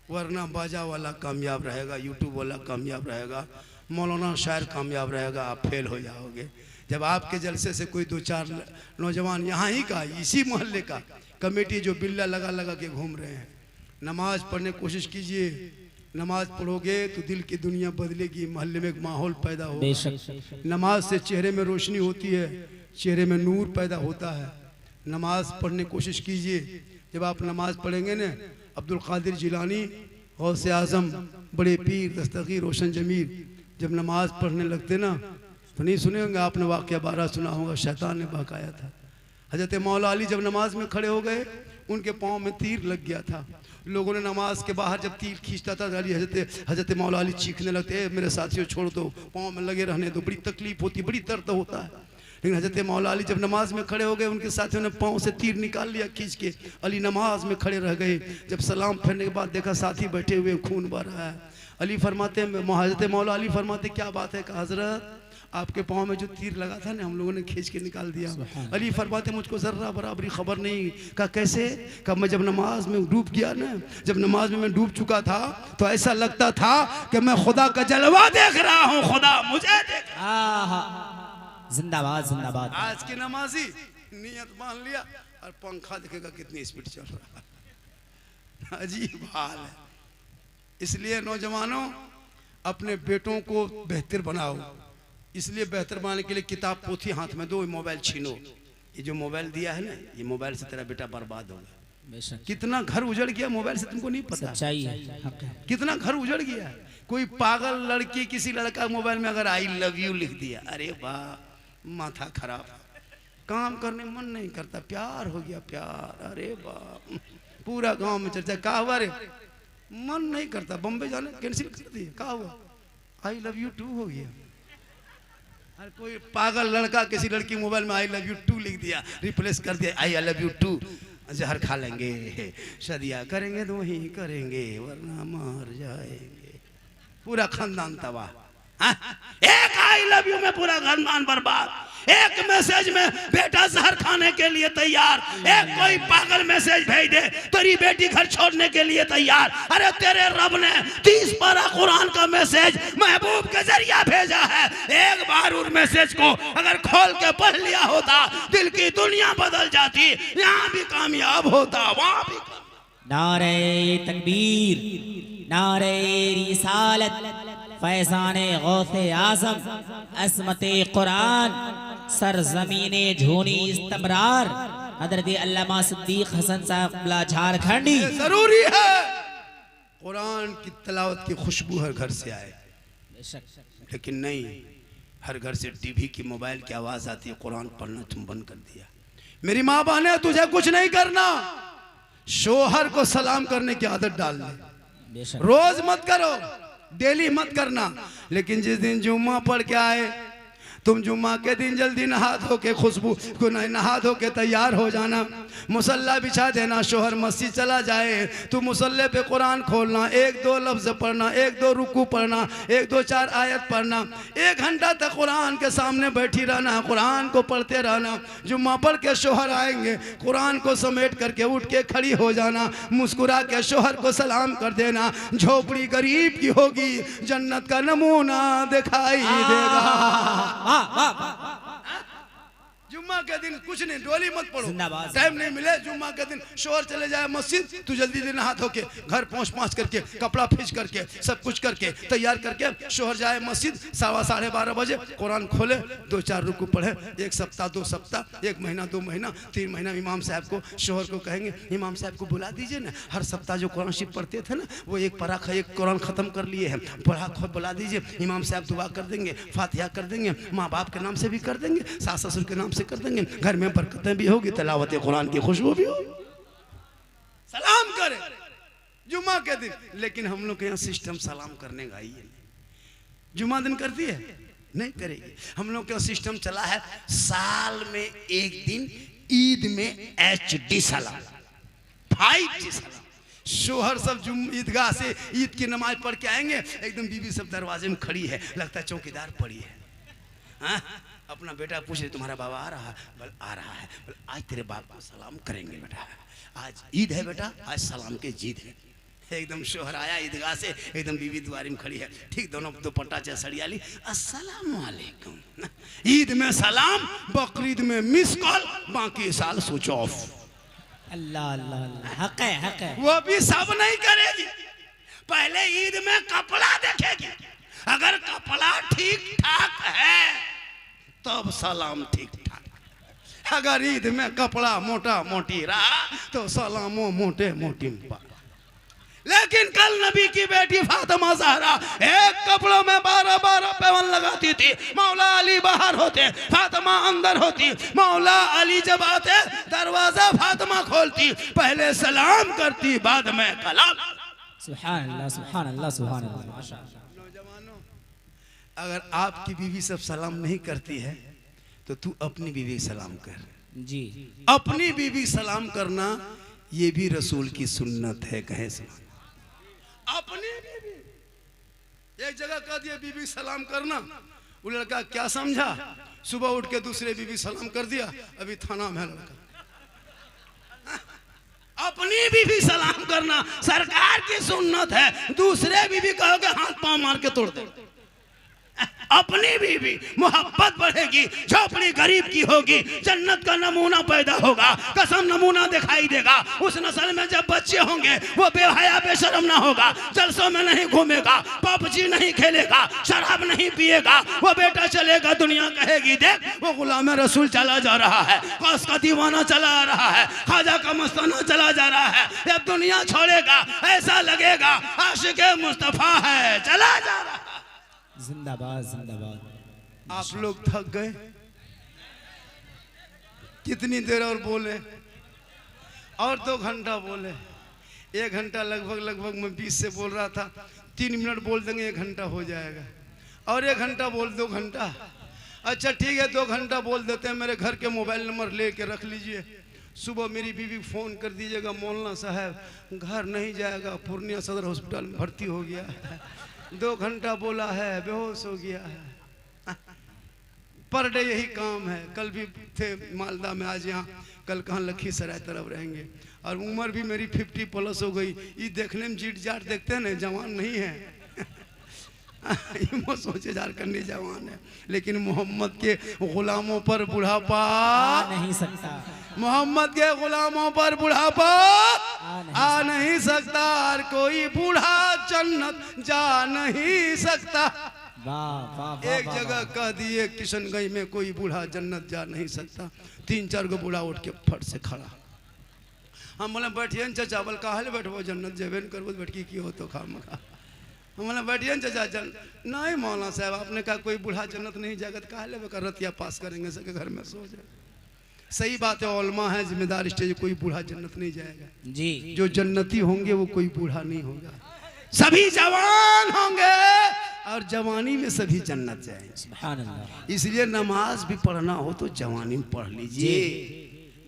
वरना बाजा वाला कामयाब रहेगा, यूट्यूब वाला कामयाब रहेगा, मौलाना शायर कामयाब रहेगा, आप फेल हो जाओगे। जब आपके जलसे से कोई 2-4 नौजवान यहाँ ही का, इसी मोहल्ले का कमेटी जो बिल्ला लगा लगा के घूम रहे हैं, नमाज पढ़ने की कोशिश कीजिए। नमाज पढ़ोगे तो दिल की दुनिया बदलेगी, मोहल्ले में एक माहौल पैदा होगा। बेशक नमाज से चेहरे में रोशनी होती है, चेहरे में नूर पैदा होता है। नमाज पढ़ने की कोशिश कीजिए। जब आप नमाज पढ़ेंगे ना, अब्दुल कादिर जिलानी, गौसे आजम, बड़े पीर दस्तगीर रोशन जमीर जब नमाज पढ़ने लगते ना, तो नहीं सुने होंगे आपने, वाक़या 12 सुना होगा, शैतान ने बहकाया था। हजरत मौला अली जब नमाज में खड़े हो गए, उनके पाँव में तीर लग गया था। लोगों ने नमाज के बाहर जब तीर खींचता था, हजरत मौला अली चीखने लगते, मेरे साथियों छोड़ दो, पाँव में लगे रहने दो, बड़ी तकलीफ होती, बड़ी दर्द होता है। लेकिन हजरत मौला अली जब नमाज में खड़े हो गए, उनके साथियों ने पाँव से तीर निकाल लिया खींच के। अली नमाज में खड़े रह गए। जब सलाम फेरने के बाद देखा साथी बैठे हुए, खून बह रहा है। अली फरमाते, हजरत मौला अली फरमाते, क्या बात है? कहा हजरत आपके पाँव में जो तीर लगा था ना, हम लोगों ने खींच के निकाल दिया। अली फरमाते, मुझको जर्रा बराबरी खबर नहीं। कहा कैसे? कहा मैं जब नमाज में डूब गया ना, जब नमाज में मैं डूब चुका था तो ऐसा लगता था कि मैं खुदा का जलवा देख रहा हूँ, खुदा मुझे देख। जिंदाबाद जिंदाबाद। आज की नमाजी नियत मान लिया और पंखा देखेगा कितनी स्पीड चल रहा है, अजीब हाल है। इसलिए नौजवानों, अपने बेटों को बेहतर बनाओ। इसलिए बेहतर बनाने के लिए किताब पोथी हाथ में दो, मोबाइल छीनो। ये जो मोबाइल दिया है ना, ये मोबाइल से तेरा बेटा बर्बाद होगा। कितना घर उजड़ गया मोबाइल से, तुमको नहीं पता। सच्चाई है, हक है। कितना घर उजड़ गया। कोई पागल लड़की किसी लड़का मोबाइल में अगर आई लव यू लिख दिया, अरे वाह, माथा खराब, काम करने मन नहीं करता, प्यार हो गया प्यार, अरे वाह, पूरा गांव में चर्चा। कहा हुआ रे, मन नहीं करता, बम्बई जाने कैंसिल कर दिया। कहा हुआ, आई लव यू टू हो गया। हर कोई पागल लड़का किसी लड़की मोबाइल में आई लव यू टू लिख दिया, रिप्लेस कर दिया आई लव यू टू। जहर खा लेंगे, शादियाँ करेंगे तो वही करेंगे, वरना मर जाएंगे। पूरा खानदान तबाह। एक आई लव यू में पूरा खानदान बर्बाद। एक मैसेज में बेटा जहर खाने के लिए तैयार। एक कोई पागल मैसेज भेज दे, तेरी बेटी घर छोड़ने के लिए तैयार। अरे तेरे रब ने 30 पारा कुरान का मैसेज महबूब के जरिया भेजा है। एक बार उस मैसेज को अगर खोल के पढ़ लिया होता, दिल की दुनिया बदल जाती, यहाँ भी कामयाब होता, वहाँ भी। नारे तकबीर, नारे रिसालत, फैज़ाने गौसे आज़म, असमते कुरान, सरजमीने झूनी इस्तमरार, हज़रत अल्लामा सिद्दीक हसन साहब झारखंडी। जरूरी है कुरान की तिलावत की खुशबू हर घर से आए, लेकिन नहीं, हर घर से टीवी की मोबाइल की आवाज आती है, कुरान पढ़ना तुम बंद कर दिया। मेरी माँ बहने, तुझे कुछ नहीं करना, शोहर को सलाम करने की आदत डाल ले। रोज मत करो, डेली मत करना, लेकिन जिस दिन जुम्मा पढ़ के आए, तुम जुम्मा के दिन जल्दी नहा धो के, खुशबू को नहा धो के तैयार हो जाना, मुसल्ला बिछा देना, शोहर मस्जिद चला जाए, तू मुसल्ले पे कुरान खोलना, 1-2 लफ्ज़ पढ़ना, 1-2 रुकू पढ़ना, 1-2-4 आयत पढ़ना, 1 घंटा तक कुरान के सामने बैठी रहना, कुरान को पढ़ते रहना। जुम्मा पढ़ के शोहर आएंगे, कुरान को समेट करके उठ के खड़ी हो जाना, मुस्कुरा के शोहर को सलाम कर देना। झोपड़ी गरीब की होगी, जन्नत का नमूना दिखाई देगा। जुम्मा के दिन कुछ नहीं, डोली मत पड़ो, जिंदाबाद। टाइम नहीं मिले जुम्मा के दिन शोहर चले जाए मस्जिद, तू जल्दी दिन नहा धो के घर पहुँच करके कपड़ा फींच करके सब कुछ करके तैयार करके शोहर जाए मस्जिद, 12:15 बजे कुरान खोले, 2-4 रुकू पढ़े, 1 सप्ताह 2 सप्ताह 1 महीना 2 महीना 3 महीना इमाम साहब को शोहर को कहेंगे इमाम साहब को बुला दीजिए ना, हर सप्ताह जो कुरान शरीफ पढ़ते थे ना वो एक पारा एक कुरान खत्म कर लिए हैं, पढ़ा खुद बुला दीजिए, इमाम साहब दुआ कर देंगे, फातिहा कर देंगे, माँ बाप के नाम से भी कर देंगे, सास ससुर के नाम से कर देंगे, घर में बरकतें भी होगी, तिलावत कुरान की खुशबू भी होगी, सलाम करें जुम्मा के दिन। लेकिन हम लोग के यहाँ सिस्टम सलाम करने का ही है, जुम्मा दिन करती है नहीं करेगी। हम लोग का सिस्टम चला है साल में एक दिन ईद में HD सलाम, 5G सलाम। शोहर सब ईदगाह से ईद की नमाज पढ़ के आएंगे, एकदम बीवी सब दरवाजे में खड़ी है, लगता है चौकीदार पड़ी है। हाँ? अपना बेटा पूछ रहे तुम्हारा बाबा आ रहा है? बोल आ रहा है। बोल आज तेरे बाप को सलाम करेंगे बेटा, आज ईद है बेटा, आज सलाम के जीत है। एकदम शोहर आया ईदगाह से, एकदम बीवी द्वारी में खड़ी है, ठीक दोनों दुपट्टा चाहे सड़िया ली, अस्सलाम वालेकुम। ईद में सलाम, बकरीद में मिस कॉल, बाकी साल स्विच ऑफ। अल्लाह अल्लाह अल्लाह, हक है हक है। वो भी सब नहीं करेगी, पहले ईद में कपड़ा देखेगी, अगर कपड़ा ठीक ठाक है तब सलाम ठीक ठाक, अगर ईद में कपड़ा मोटा मोटी रहा तो सलामो मोटे मोटी पा। लेकिन कल नबी की बेटी फातिमा ज़हरा एक कपड़ों में 12-12 पैवन लगाती थी, मौला अली बाहर होते, फातिमा अंदर होती, मौला अली जब आते दरवाजा फातिमा खोलती, पहले सलाम करती बाद में कलाम। सुभान अल्लाह सुभान अल्लाह सुभान अल्लाह। माशाअल्लाह। नौजवानों, अगर आपकी बीवी सब सलाम नहीं करती है तो तू अपनी बीवी सलाम कर जी। अपनी बीवी सलाम करना ये भी रसूल की सुन्नत है, कहे सलाम अपनी बीवी। एक जगह कह दिया बीवी सलाम करना, वो लड़का क्या समझा, सुबह उठ के दूसरे बीवी सलाम कर दिया, अभी थाना में है लड़का। अपनी बीवी सलाम करना सरकार की सुन्नत है, दूसरे बीवी कहोगे हाथ पांव मार के तोड़ दे। अपनी बीवी मोहब्बत बढ़ेगी, झोपड़ी गरीब की होगी, जन्नत का नमूना पैदा होगा, कसम नमूना दिखाई देगा। उस नस्ल में जब बच्चे होंगे वो बेहया बेशरम ना होगा, जलसों में नहीं घूमेगा, पबजी नहीं खेलेगा, शराब नहीं पिएगा, वो बेटा चलेगा दुनिया कहेगी देख वो गुलाम रसूल चला जा रहा है, कौस का दीवाना चला आ रहा है, ख्वाजा का मस्ताना चला जा रहा है, जब दुनिया छोड़ेगा ऐसा लगेगा आशिक मुस्तफा है चला जा रहा है। जिंदाबाद जिंदाबाद। आप लोग थक गए, कितनी देर और बोले, और 2 घंटा बोले, 1 घंटा लगभग मैं 20 से बोल रहा था, 3 मिनट बोल देंगे 1 घंटा हो जाएगा, और 1 घंटा बोल 2 घंटा। अच्छा ठीक है 2 घंटा बोल देते हैं, मेरे घर के मोबाइल नंबर ले के रख लीजिए, सुबह मेरी बीवी फ़ोन कर दीजिएगा, मौलाना साहब घर नहीं जाएगा, पूर्णिया सदर हॉस्पिटल में भर्ती हो गया है, 2 घंटा बोला है बेहोश हो गया है। पर डे यही काम है, कल भी थे मालदा में, आज यहाँ, कल कहाँ लखीसराय तरफ रहेंगे, और उम्र भी मेरी 50+ हो गई। ये देखने में जीट जाट देखते हैं ना, जवान नहीं है सोचे झारखंडी जवान है, लेकिन मोहम्मद के गुलामों पर बुढ़ापा नहीं सकता, मोहम्मद के गुलामों पर बुढ़ापा आ नहीं सकता, और कोई बूढ़ा जन्नत जा नहीं सकता। वाह वाह। एक जगह कह दिए किशनगंज में कोई बूढ़ा जन्नत जा नहीं सकता, 3-4 गो बूढ़ा उठ के फट से खड़ा, हम बोले बैठिए चाचा, बोल कहा बैठबो जन्नत जेबे न करबो बैठकी की हो तो खा मखा, हम बोले बैठिए चाचा नहीं मौलाना साहब आपने कहा कोई बूढ़ा जन्नत नहीं जाएगा, तो कहा लेबे कर रतिया पास करेंगे सके घर में सो जाए। सही बात है, उलमा है जिम्मेदार स्टेज, कोई बूढ़ा जन्नत नहीं जाएगा जी। जो जन्नती होंगे वो कोई बूढ़ा नहीं होगा, सभी जवान होंगे और जवानी में सभी जन्नत जाएंगे। सुभान अल्लाह। इसलिए नमाज भी पढ़ना हो तो जवानी में पढ़ लीजिए,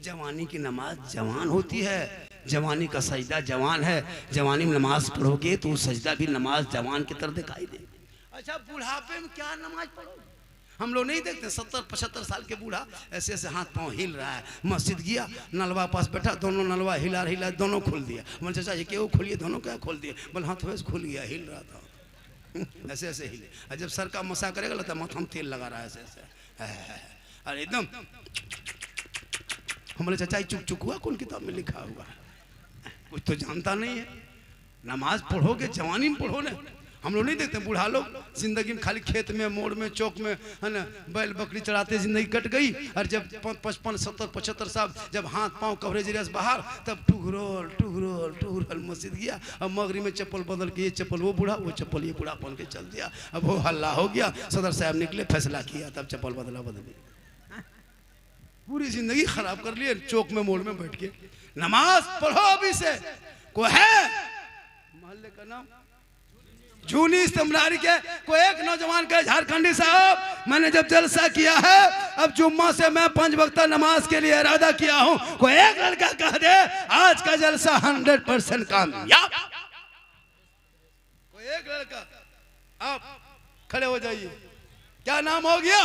जवानी की नमाज जवान होती है, जवानी का सजदा जवान है, जवानी में नमाज पढ़ोगे तो सजदा भी नमाज जवान की तरह दिखाई दे। अच्छा बुढ़ापे में क्या नमाज पढ़ोगे, हम लोग नहीं देखते 70-75 साल के बूढ़ा ऐसे ऐसे हाथ पांव हिल रहा है, मस्जिद गया नलवा पास बैठा, दोनों नलवा हिला हिला दोनों खोल दिया, बोले चाचा ये क्यों खोलिए, दोनों क्या खोल दिए, बोले हाथ वैसे खुल गया, हिल रहा था ऐसे ऐसे हिले, और जब सर का मसा करेगा लगता है माथा में तेल लगा रहा है ऐसे ऐसे, और एकदम हमारे चाचा चुक चुक हुआ कौन किताब में लिखा हुआ है, कुछ तो जानता नहीं है। नमाज पढ़ोगे जवानी में पढ़ो ना, हम लोग नहीं देखते बूढ़ा लोग जिंदगी में खाली खेत में मोड़ में चौक में है ना बैल बकरी चढ़ाते जिंदगी कट गई, और जब 55 70 75 साल जब हाथ पांव कवरेज रस बाहर, तब टुघरोल टुघरोल टुघरोल मस्जिद गया, अब मगरी में चप्पल बदल के ये चप्पल वो बूढ़ा, वो चप्पल ये बूढ़ा पहन के चल दिया। अब वो हल्ला हो गया, सदर साहब निकले फैसला किया, तब चप्पल बदला बदली, पूरी जिंदगी खराब कर लिए चौक में मोड़ में बैठ के। नमाज पढ़ो अभी से। कोई है मोहल्ले का नाम जूनी इस्तेमाल के, कोई एक नौजवान के झारखंडी साहब मैंने जब जलसा किया है, अब जुम्मा से मैं 5 वक्त नमाज के लिए इरादा किया हूं, कोई एक लड़का कह दे आज का जलसा 100% कामयाब। कोई एक लड़का, आप खड़े हो जाइए, क्या नाम हो गया,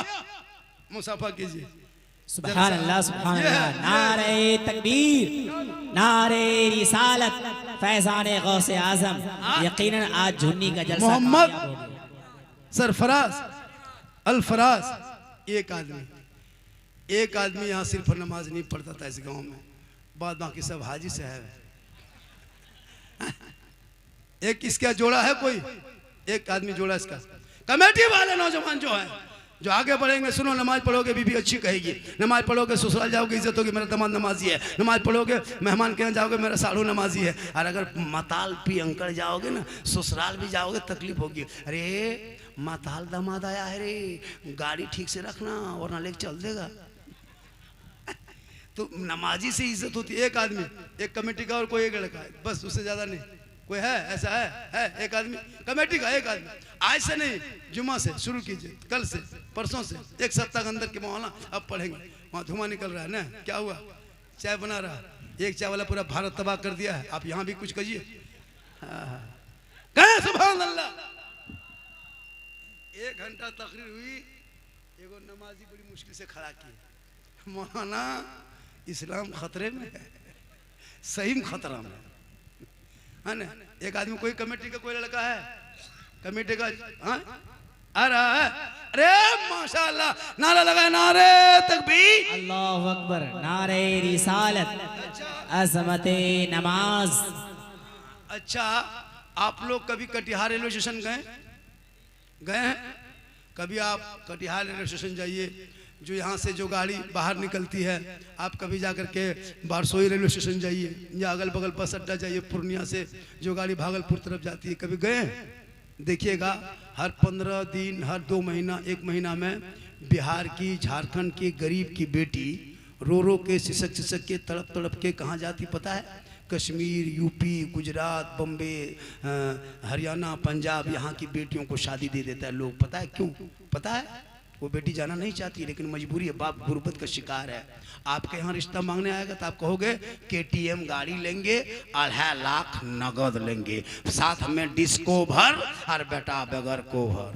मुसाफा कीजिए। सुभान अल्लाह सुभान अल्लाह। नारे तकबीर, नारे रिसालत, फैज़ाने गौसे आज़म। यकीनन आज झुन्नी का जलसा मोहम्मद कामयाब हो गया। सरफराज अल्फराज, एक आदमी यहाँ सिर्फ नमाज नहीं पढ़ता था इस गांव में, बाद बाकी सब हाजी साहब। एक इसका जोड़ा है, कोई एक आदमी जोड़ा इसका। कमेटी वाले नौजवान जो है जो आगे बढ़ेंगे, सुनो नमाज पढ़ोगे बीबी अच्छी कहेगी, नमाज पढ़ोगे ससुराल जाओगे इज्जत होगी, मेरा दामाद नमाजी है, नमाज पढ़ोगे मेहमान के यहाँ जाओगे मेरा साड़ू नमाजी है, और अगर मताल पी अंकड़ जाओगे ना ससुराल भी जाओगे तकलीफ होगी, अरे मताल दामाद आया है रे, गाड़ी ठीक से रखना वरना लेके चल देगा। तो नमाजी से इज्जत होती है। एक आदमी, एक कमेटी का और कोई एक लड़का है, बस उससे ज्यादा नहीं। कोई है ऐसा है एक आदमी कमेटी का, एक आदमी। आज से नहीं, जुम्मा से शुरू कीजिए, कल से परसों से, एक सप्ताह के अंदर के मौलाना अब पढ़ेंगे। वहाँ धुआं निकल रहा है ना, क्या हुआ, चाय बना रहा, एक चाय वाला पूरा भारत तबाह कर दिया है, आप यहाँ भी कुछ कहिए। कहे सुभान अल्लाह। 1 घंटा तकरीर हुई, एगो नमाजी बड़ी मुश्किल से खड़ा किए, मौलाना इस्लाम खतरे में है, सही में खतरा में है ना। एक आदमी, कोई कमेटी का कोई लड़का है कमेटी का, हाँ आ रहा है, अरे माशाअल्लाह, नारा लगा, नारे तकबीर, अल्लाहु अकबर, नारे रिसालत, अज़मते नमाज। अच्छा, आप लोग कभी कटिहार रेलवे स्टेशन गए हैं? कभी आप कटिहार रेलवे स्टेशन जाइए, जो यहाँ से जो गाड़ी बाहर निकलती है, आप कभी जाकर के बारसोई रेलवे स्टेशन जाइए, या अगल बगल बस अड्डा जाइए, पूर्णिया से जो गाड़ी भागलपुर तरफ जाती है, कभी गए हैं? देखिएगा हर 15 दिन, हर 2 महीना, 1 महीना में बिहार की, झारखंड की गरीब की बेटी रो रो के, सिसक के, तड़प तड़प के कहाँ जाती पता है? कश्मीर, यूपी, गुजरात, बम्बे, हरियाणा, पंजाब, यहाँ की बेटियों को शादी दे देता है लोग। पता है क्यों? पता है? वो बेटी जाना नहीं चाहती, लेकिन मजबूरी है, बाप गुर्बत का शिकार है। आपके यहाँ रिश्ता मांगने आएगा तो आप कहोगे KTM गाड़ी लेंगे, 2.5 लाख नगद लेंगे, साथ में डिस्को भर, और बेटा बगैर को भर।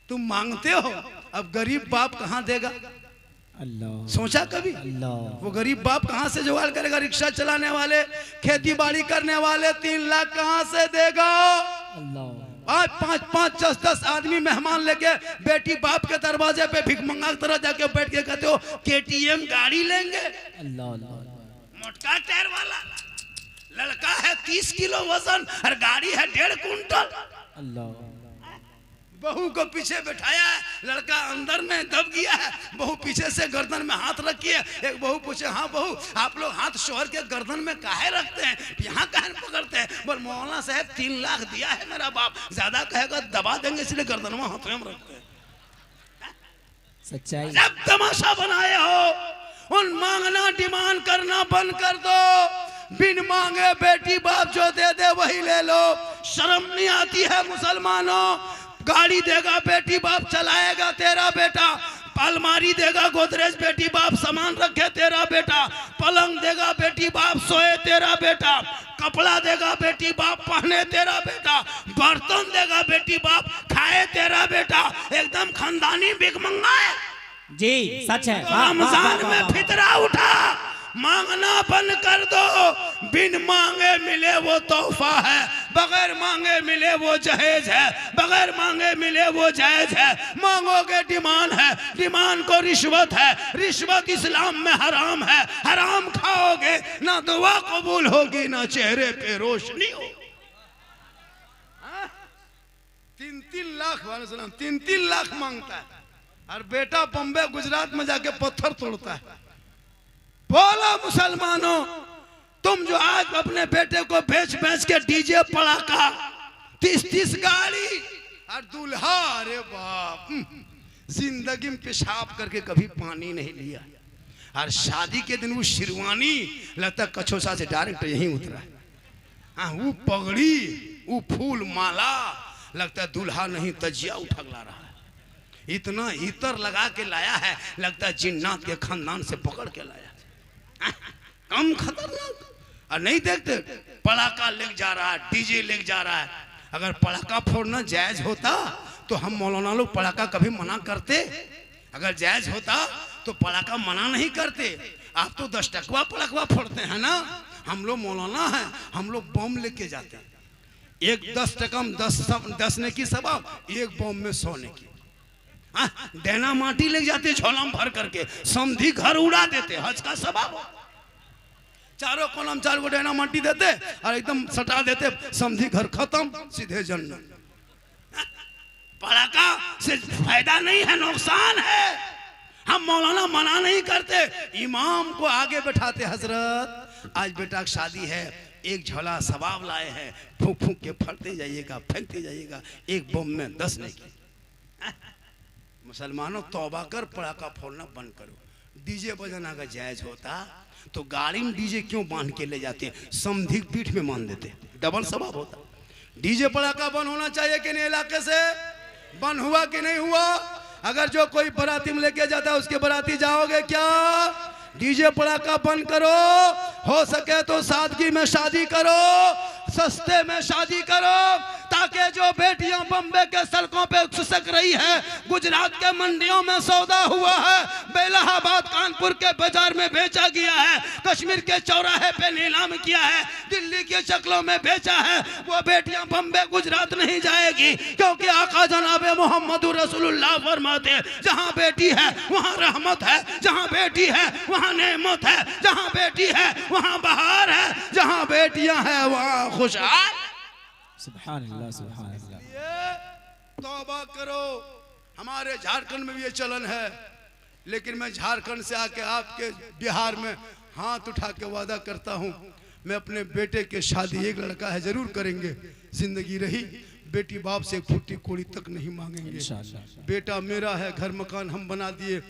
तुम मांगते हो, अब गरीब बाप कहाँ देगा? अल्लाह, सोचा कभी? अल्लाह, वो गरीब बाप कहाँ से जुगाड़ करेगा? रिक्शा चलाने वाले, खेती बाड़ी करने वाले 3 लाख कहाँ से देगा? अल्लाह, आज 5-5, 10-10 आदमी मेहमान लेके बेटी बाप के दरवाजे पे भिख मंगा की तरह जाके बैठ के कहते हो KTM गाड़ी लेंगे। अल्लाह, अल्लाह, मोटका टायर वाला लड़का है, 30 किलो वजन, और गाड़ी है 1.5 कुंटल। अल्लाह, बहू को पीछे बैठाया है, लड़का अंदर में दब गया है, बहू पीछे से गर्दन में हाथ रखी है। एक बहू पूछे, हाँ बहू आप लोग हाथ शोहर के गर्दन में काहे रखते हैं, यहाँ काहे पकड़ते हैं? बोल मौलाना साहब 3 लाख दिया है मेरा बाप, ज्यादा कहेगा दबा देंगे, इसलिए गर्दन में हाथ में रखते हैं। सच्चाई। जब तमाशा बनाए हो, उन मांगना डिमांड करना बंद कर दो। बिन मांगे बेटी बाप जो दे दे वही ले लो। शर्म नहीं आती है मुसलमानों? गाड़ी देगा बेटी बाप चलाएगा तेरा बेटा, अलमारी देगा गोदरेज बेटी बाप सामान रखे तेरा बेटा, पलंग देगा बेटी बाप सोए तेरा बेटा, कपड़ा देगा बेटी बाप पहने तेरा बेटा, बर्तन देगा बेटी बाप खाए तेरा बेटा। एकदम खानदानी भिखमंगा है जी, सच है। रमजान में फितरा उठा, मांगना बंद कर दो। बिन मांगे मिले वो तोहफा है, बगैर मांगे मिले वो जहेज है, बगैर मांगे मिले वो जायज है। मांगोगे डिमांड है, डिमांड को रिश्वत है, रिश्वत इस्लाम में हराम है। हराम खाओगे ना दुआ कबूल होगी ना चेहरे पे रोशनी हो। 3-3 लाख वाले सलाम 3-3 लाख मांगता है और बेटा बम्बे गुजरात में जाके पत्थर तोड़ता है। बोलो मुसलमानों, तुम जो आज अपने बेटे को बेच बेच के डीजे पड़ाका 30-30 गाड़ी और दूल्हा, अरे बाप, जिंदगी में पेशाब करके कभी पानी नहीं लिया और शादी के दिन वो शेरवानी लगता कछोसा से डायरेक्ट यहीं उतरा है। हाँ, वो पगड़ी, वो फूल माला लगता है दूल्हा नहीं तजिया उठा ला रहा है। इतना इतर लगा के लाया है, लगता है जिन्नात के खानदान से पकड़ के लाया। कम खतरनाक। और नहीं देखते पड़ाका लेके जा रहा है, डीजे लेके जा रहा है। अगर पड़ाका फोड़ना जायज होता तो हम मौलाना लोग पड़ाका कभी मना करते? अगर जायज होता तो पड़ाका मना नहीं करते। आप तो 10 टकवा पड़ाका फोड़ते हैं ना, हम लोग मौलाना हैं, हम लोग बम लेके जाते हैं। एक 10 टका में 10 ने की सवाब, एक बम में 100 ने की। देना माटी ले जाते झोला में भर करके, समधी घर उड़ा देते, हज का सवाब। चारों कोलम 4 गो देना माटी देते और एकदम सटा देते, समधी घर खत्म, सीधे जन्नत। पड़ाका से फायदा नहीं है, नुकसान है। हम मौलाना मना नहीं करते, इमाम को आगे बैठाते, हजरत आज बेटा की शादी है, एक झोला सवाब लाए हैं, फूंक फूंक के फटते जाइएगा, फेंकते जाइएगा, एक बम में 10 नहीं की। मुसलमानों तौबा कर, पड़ाका फोड़ना बंद करो। डीजे बजाना अगर जायज होता तो गाड़ी में डीजे क्यों बांध के ले जाते? समधी पीठ में मान देते, डबल सवाब होता। डीजे पड़ाका बंद होना चाहिए कि नहीं? इलाके से बंद हुआ कि नहीं हुआ? अगर जो कोई बाराती में लेके जाता है उसके बाराती जाओगे क्या? डीजे पड़ाका बंद करो, हो सके तो सादगी में शादी करो, सस्ते में शादी करो, ताकि जो बेटियां बम्बे के सड़कों पे सुसक रही है, गुजरात के मंडियों में सौदा हुआ है, बेलाहाबाद कानपुर के बाजार में बेचा गया है, कश्मीर के चौराहे पे नीलाम किया है, दिल्ली के शक्लों में बेचा है, वो बेटियां बम्बे गुजरात नहीं जाएगी, क्योंकि आका जनाब मोहम्मद रसूलुल्लाह फरमाते हैं, जहां बेटी है वहां रहमत है, जहां बेटी है वहां नेमत है, जहां बेटी है वहां बहार है, जहां बेटियां हैं वहां खुशहाल। सुभान अल्लाह, सुभान अल्लाह। तौबा करो। हमारे झारखंड में भी ये चलन है, लेकिन मैं झारखंड से आके आपके बिहार में हाथ उठा के वादा करता हूँ, मैं अपने बेटे के शादी, एक लड़का है जरूर करेंगे, जिंदगी रही बेटी बाप से 1 फुट्टी कोड़ी तक नहीं मांगेंगे। बेटा मेरा है, घर मकान हम बना दिए,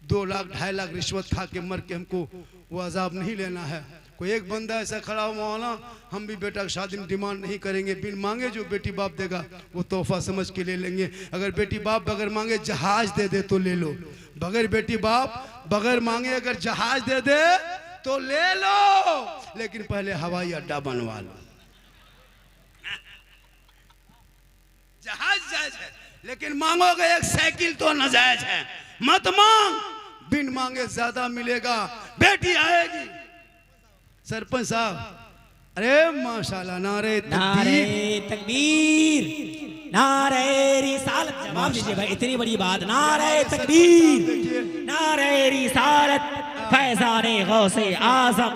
2 लाख 2.5 लाख रिश्वत खा के मर के हमको वो अजाब नहीं लेना है। कोई एक बंदा ऐसा खड़ा हुआ ना, हम भी बेटा की शादी में डिमांड नहीं करेंगे, बिन मांगे जो बेटी बाप देगा वो तोहफा समझ के ले लेंगे। अगर बेटी बाप बगैर मांगे जहाज दे दे तो ले लो, बगैर बेटी बाप बगैर मांगे अगर जहाज दे दे तो ले लो, लेकिन पहले हवाई अड्डा बनवा लो। जहाज जायज है, लेकिन मांगोगे एक साइकिल तो नाजायज है। मत मांग, बिन मांगे ज्यादा मिलेगा, बेटी आएगी। सरपंच साहब, अरे माशाल्लाह, नारे तकबीर, नारे रिसालत। जवाब दीजिए भाई, इतनी बड़ी बात। नारे तकबीर, नारे रिसालत, फैज़ाने गौसे आज़म,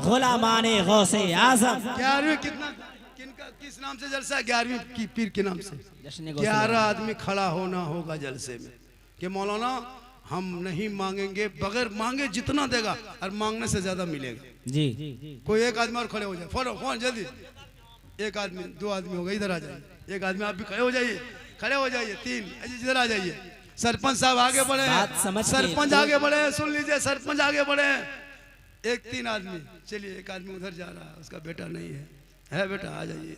गुलामाने गौसे आज़म। 11वीं किस नाम से जलसा? 11वीं की पीर के नाम से 11 आदमी खड़ा होना होगा जलसे में कि मौलाना हम नहीं मांगेंगे, बगैर मांगे जितना देगा और मांगने से ज्यादा मिलेगा। जी, कोई एक आदमी और खड़े हो जाए, फोन जल्दी, एक आदमी 2 आदमी हो गए, इधर आ जाइए, एक आदमी आप भी खड़े हो जाइए, खड़े हो जाइए, 3 इधर आ जाइए। सरपंच साहब आगे बढ़े, सरपंच आगे बढ़े, सुन लीजिए, सरपंच आगे बढ़े। 1-3 आदमी, चलिए, एक आदमी उधर जा रहा है, उसका बेटा नहीं है बेटा आ जाइए।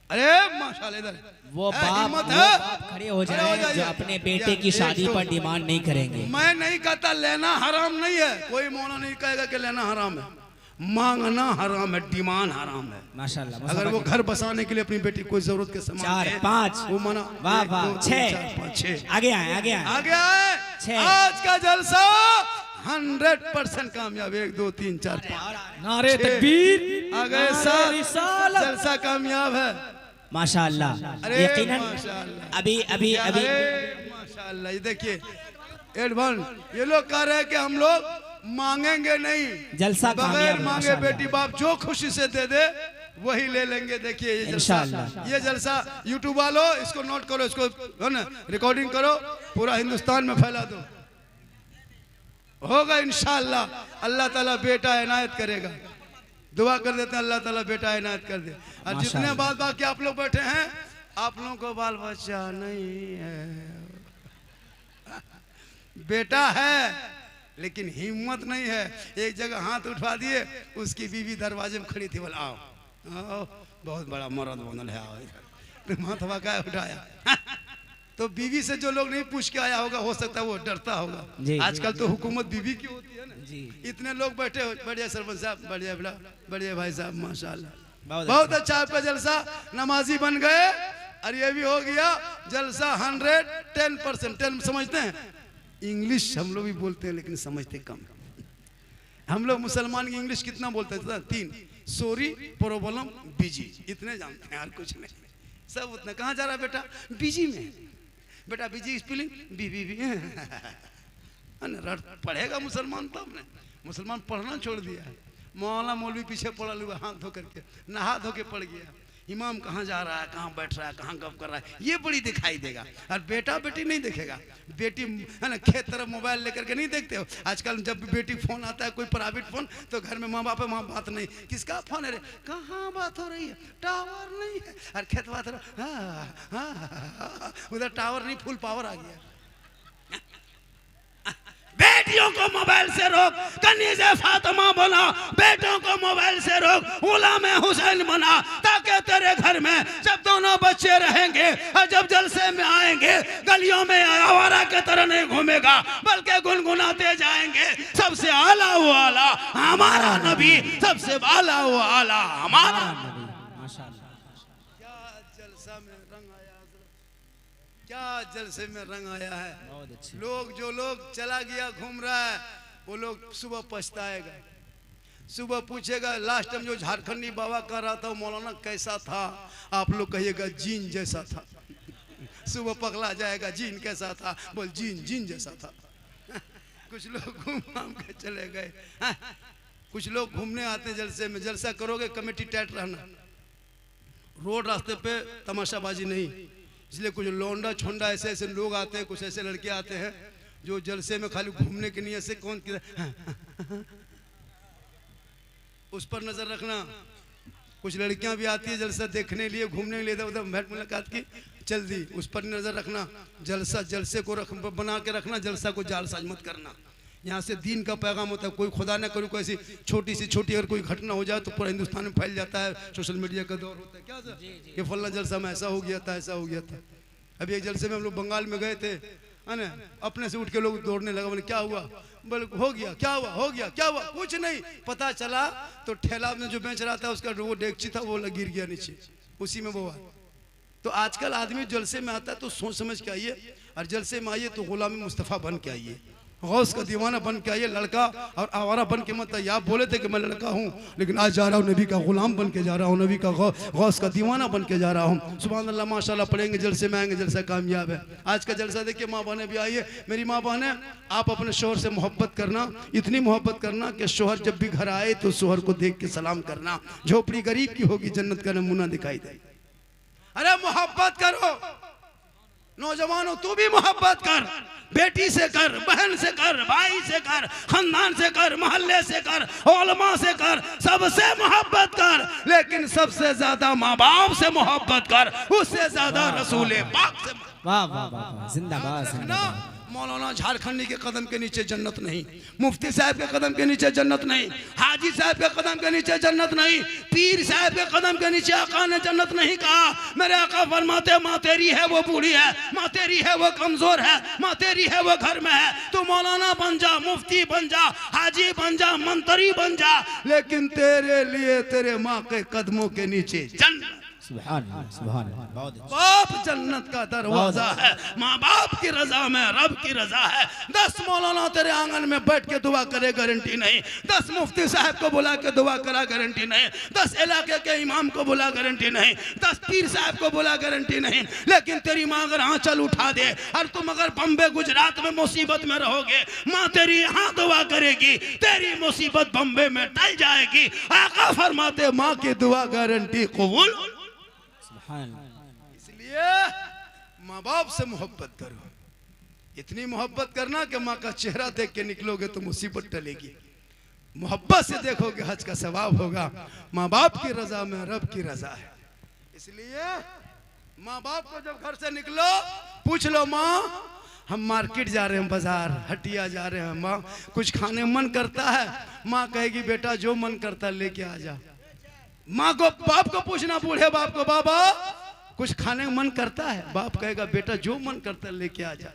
अरे माशाल्लाह, इधर वो बाप खड़े हो जाए जो अपने बेटे की शादी पर डिमांड नहीं करेंगे। मैं नहीं कहता लेना हराम नहीं है, कोई मौला नहीं कहेगा कि लेना हराम है, मांगना हराम है, डिमांड हराम है। माशाल्लाह, अगर वो घर बसाने के लिए अपनी बेटी कोई जरूरत के सामान 4, 5 वो मना, वाह वाह, 6 आगे आए, आगे आए, आगे आए। 6 आज का जलसा 100% कामयाब। 1 2 3 4 5 नारे तकबीर, आ गए साहब, जलसा कामयाब है माशाअल्लाह। अरे यकीनन माशाअल्लाह। अभी अरे माशाअल्लाह, ये देखिए एडवांस ये लोग कह रहे हैं कि हम लोग मांगेंगे नहीं, जलसा बगैर कामयाब है, मांगे माशाअल्लाह। बेटी बाप जो खुशी से दे दे वही ले लेंगे। देखिए ये जलसा, इंशाअल्लाह। ये जलसा यूट्यूब वालों इसको नोट करो, इसको है ना रिकॉर्डिंग करो, पूरा हिंदुस्तान में फैला दो, होगा इंशाअल्लाह। अल्लाह ताला बेटा इनायत करेगा, दुआ कर देते हैं अल्लाह ताला बेटा इनायत कर दे। और जितने बात बाकी आप लोग बैठे हैं, आप लोगों को बाल बच्चा नहीं है, बेटा है लेकिन हिम्मत नहीं है। एक जगह हाथ उठा दिए, उसकी बीवी दरवाजे में खड़ी थी, बोला आओ आओ, बहुत बड़ा मर्द बनल है, आओ इधर। हाथ हवा का उठाया तो बीवी से जो लोग नहीं पूछ के आया होगा, हो सकता है वो डरता होगा। आजकल तो हुकूमत बीवी की होती है ना जी। इतने लोग बैठे हो, बढ़िया सरपंच साहब, बढ़िया बड़ा बढ़िया भाई साहब, माशाल्लाह बहुत अच्छा आपका जलसा, नमाजी बन गए। और ये भी हो गया जलसा 110%। 10 समझते हैं इंग्लिश, हम लोग भी बोलते हैं लेकिन समझते कम। हम लोग मुसलमान की इंग्लिश कितना बोलते हैं? 3, सॉरी, प्रॉब्लम, बिजी, इतने जानते हैं, और कुछ नहीं। सब उतना। कहाँ जा रहा है बेटा? बिजी में। बेटा busy spelling B B B पढ़ेगा मुसलमान तब ने। मुसलमान पढ़ना छोड़ दिया है, मौलाना मौलवी पीछे पड़ा हुआ, हाथ धो करके नहा धो के पड़ गया। इमाम कहाँ जा रहा है, कहाँ बैठ रहा है, कहाँ गप कर रहा है, ये बड़ी दिखाई देगा। और बेटा बेटी नहीं देखेगा। बेटी है ना खेत तरफ मोबाइल लेकर के नहीं देखते हो आजकल। जब भी बेटी फोन आता है, कोई प्राइवेट फोन, तो घर में माँ बाप है, वहाँ बात नहीं, किसका फोन है रे, कहाँ बात हो रही है, टावर नहीं है। और खेत बात उधर टावर नहीं, फुल पावर आ गया। बेटियों को मोबाइल से रोक, कनीज़े फातिमा बना, बेटों को मोबाइल से रोक, गुलाम हुसैन बना, ताकि तेरे घर में जब दोनों बच्चे रहेंगे और जब जलसे में आएंगे, गलियों में आवारा के तरह नहीं घूमेगा, बल्कि गुनगुनाते जाएंगे, सबसे आला वो आला हमारा नबी, सबसे आला वो आला हमारा नबी। क्या जलसा में रंग आया, क्या जलसे में रंग आया है। लोग जो लोग चला गया घूम रहा है, वो लोग सुबह पछताएगा, सुबह पूछेगा लास्ट टाइम जो झारखंडी बाबा कर रहा था मौलाना कैसा था, आप लोग कहिएगा जीन जैसा था। सुबह पगला जाएगा, जीन कैसा था, बोल जीन जीन जैसा था। कुछ लोग घूम घाम के चले गए। कुछ लोग घूमने आते हैं जलसे में। जलसा करोगे कमेटी टाइट रहना, रोड रास्ते पे तमाशाबाजी नहीं। इसलिए कुछ लौंडा छोंडा ऐसे ऐसे लोग आते हैं, कुछ ऐसे लड़के आते हैं जो जलसे में खाली घूमने के नियत से कौन उस पर नजर रखना। कुछ लड़कियां भी आती है जलसा देखने लिए, घूमने के लिए, उधर भेंट मुलाकात की चल दी, उस पर नजर रखना। जलसा जलसे को बना के रखना, जलसा को जालसाज मत करना। यहाँ से दीन का पैगाम होता है। कोई खुदा न करे कोई ऐसी छोटी सी छोटी अगर कोई घटना हो जाए तो पूरा हिंदुस्तान में फैल जाता है। सोशल मीडिया का दौर होता है, क्या सर ये फलना जलसा में ऐसा हो गया था, ऐसा हो गया था। अभी एक जलसे में हम लोग बंगाल में गए थे, है ना, अपने से उठ के लोग दौड़ने लगा। बोले क्या हुआ, बोले हो गया, क्या हुआ, हो गया, क्या हुआ, कुछ नहीं। पता चला तो ठेला में जो बेच रहा था उसका वो डेगची था, वो गिर गया नीचे, उसी में वो। तो आजकल आदमी जलसे में आता है तो सोच समझ के आइए, और जलसे में आइए तो गुलाम मुस्तफ़ा बन के आइए, गौस का दीवाना बन के आइए। लड़का और आवारा बन के मत आइए। आप बोले थे कि मैं लड़का हूँ, लेकिन आज जा रहा हूँ नबी का गुलाम बन के जा रहा हूँ, नबी का गौस का दीवाना बन के जा रहा हूँ। सुभान अल्लाह, माशाल्लाह पढ़ेंगे, जलसे में आएंगे, जलसा कामयाब है। आज का जलसा देखिए, माँ बहनें भी आइए। मेरी माँ बहनें, आप अपने शोहर से मोहब्बत करना, इतनी मोहब्बत करना कि शोहर जब भी घर आए तो शोहर को देख के सलाम करना। झोपड़ी गरीब की होगी, जन्नत का नमूना दिखाई दे। अरे मोहब्बत करो नौजवानों, तू भी मोहब्बत कर, बेटी से कर, बहन से कर, भाई से कर, खानदान से कर, मोहल्ले से कर, उलमा से कर, सबसे मोहब्बत कर। लेकिन सबसे ज्यादा माँ बाप से मोहब्बत कर, उससे ज्यादा रसूल पाक से। वाह वाह वाह, जिंदाबाद जिंदाबाद। मौलाना झारखंडी के कदम के नीचे जन्नत नहीं, मुफ्ती साहब के कदम के नीचे जन्नत नहीं, हाजी साहब के कदम के नीचे जन्नत नहीं, पीर साहब के कदम के नीचे आका ने जन्नत नहीं कहा। मेरे आका फरमाते, माँ तेरी है वो बूढ़ी है, माँ तेरी है वो कमजोर है, माँ तेरी है वो घर में है। तू मौलाना बन जा, मुफ्ती बन जा, हाजी बन जा, मंत्री बन जा, लेकिन तेरे लिए तेरे माँ के कदमों के नीचे जन्नत। सुभान अल्लाह, सुभान अल्लाह, बहुत अच्छा। बाप जन्नत का दरवाजा है, माँ बाप की रजा में रब की रजा है। 10 मौलाना तेरे आंगन में बैठ के दुआ करे गारंटी नहीं, 10 मुफ्ती साहब को बुला के दुआ करा गारंटी नहीं, 10 इलाके के इमाम को बुला गारंटी नहीं, 10 पीर साहब को बुला गारंटी नहीं। लेकिन तेरी माँ अगर आंचल उठा दे और तुम अगर बम्बे गुजरात में मुसीबत में रहोगे, माँ तेरी यहाँ दुआ करेगी, तेरी मुसीबत बम्बे में टल जाएगी। आका फरमाते माँ की दुआ गारंटी कबूल। इसलिए माँ बाप से मोहब्बत करो, इतनी मोहब्बत करना कि माँ का चेहरा देख के निकलोगे तो मुसीबत टलेगी। मोहब्बत से देखोगे हज का सवाब होगा। माँ बाप की रजा में रब की रजा है। इसलिए माँ बाप को जब घर से निकलो पूछ लो, माँ हम मार्केट जा रहे हैं, बाजार हटिया जा रहे हैं, माँ कुछ खाने मन करता है? माँ कहेगी बेटा जो मन करता है लेके आ जा। माँ को बाप को पूछना, बूढ़े बाप को, बाबा कुछ खाने का मन करता है? बाप कहेगा बेटा जो मन करता है लेके आ जा।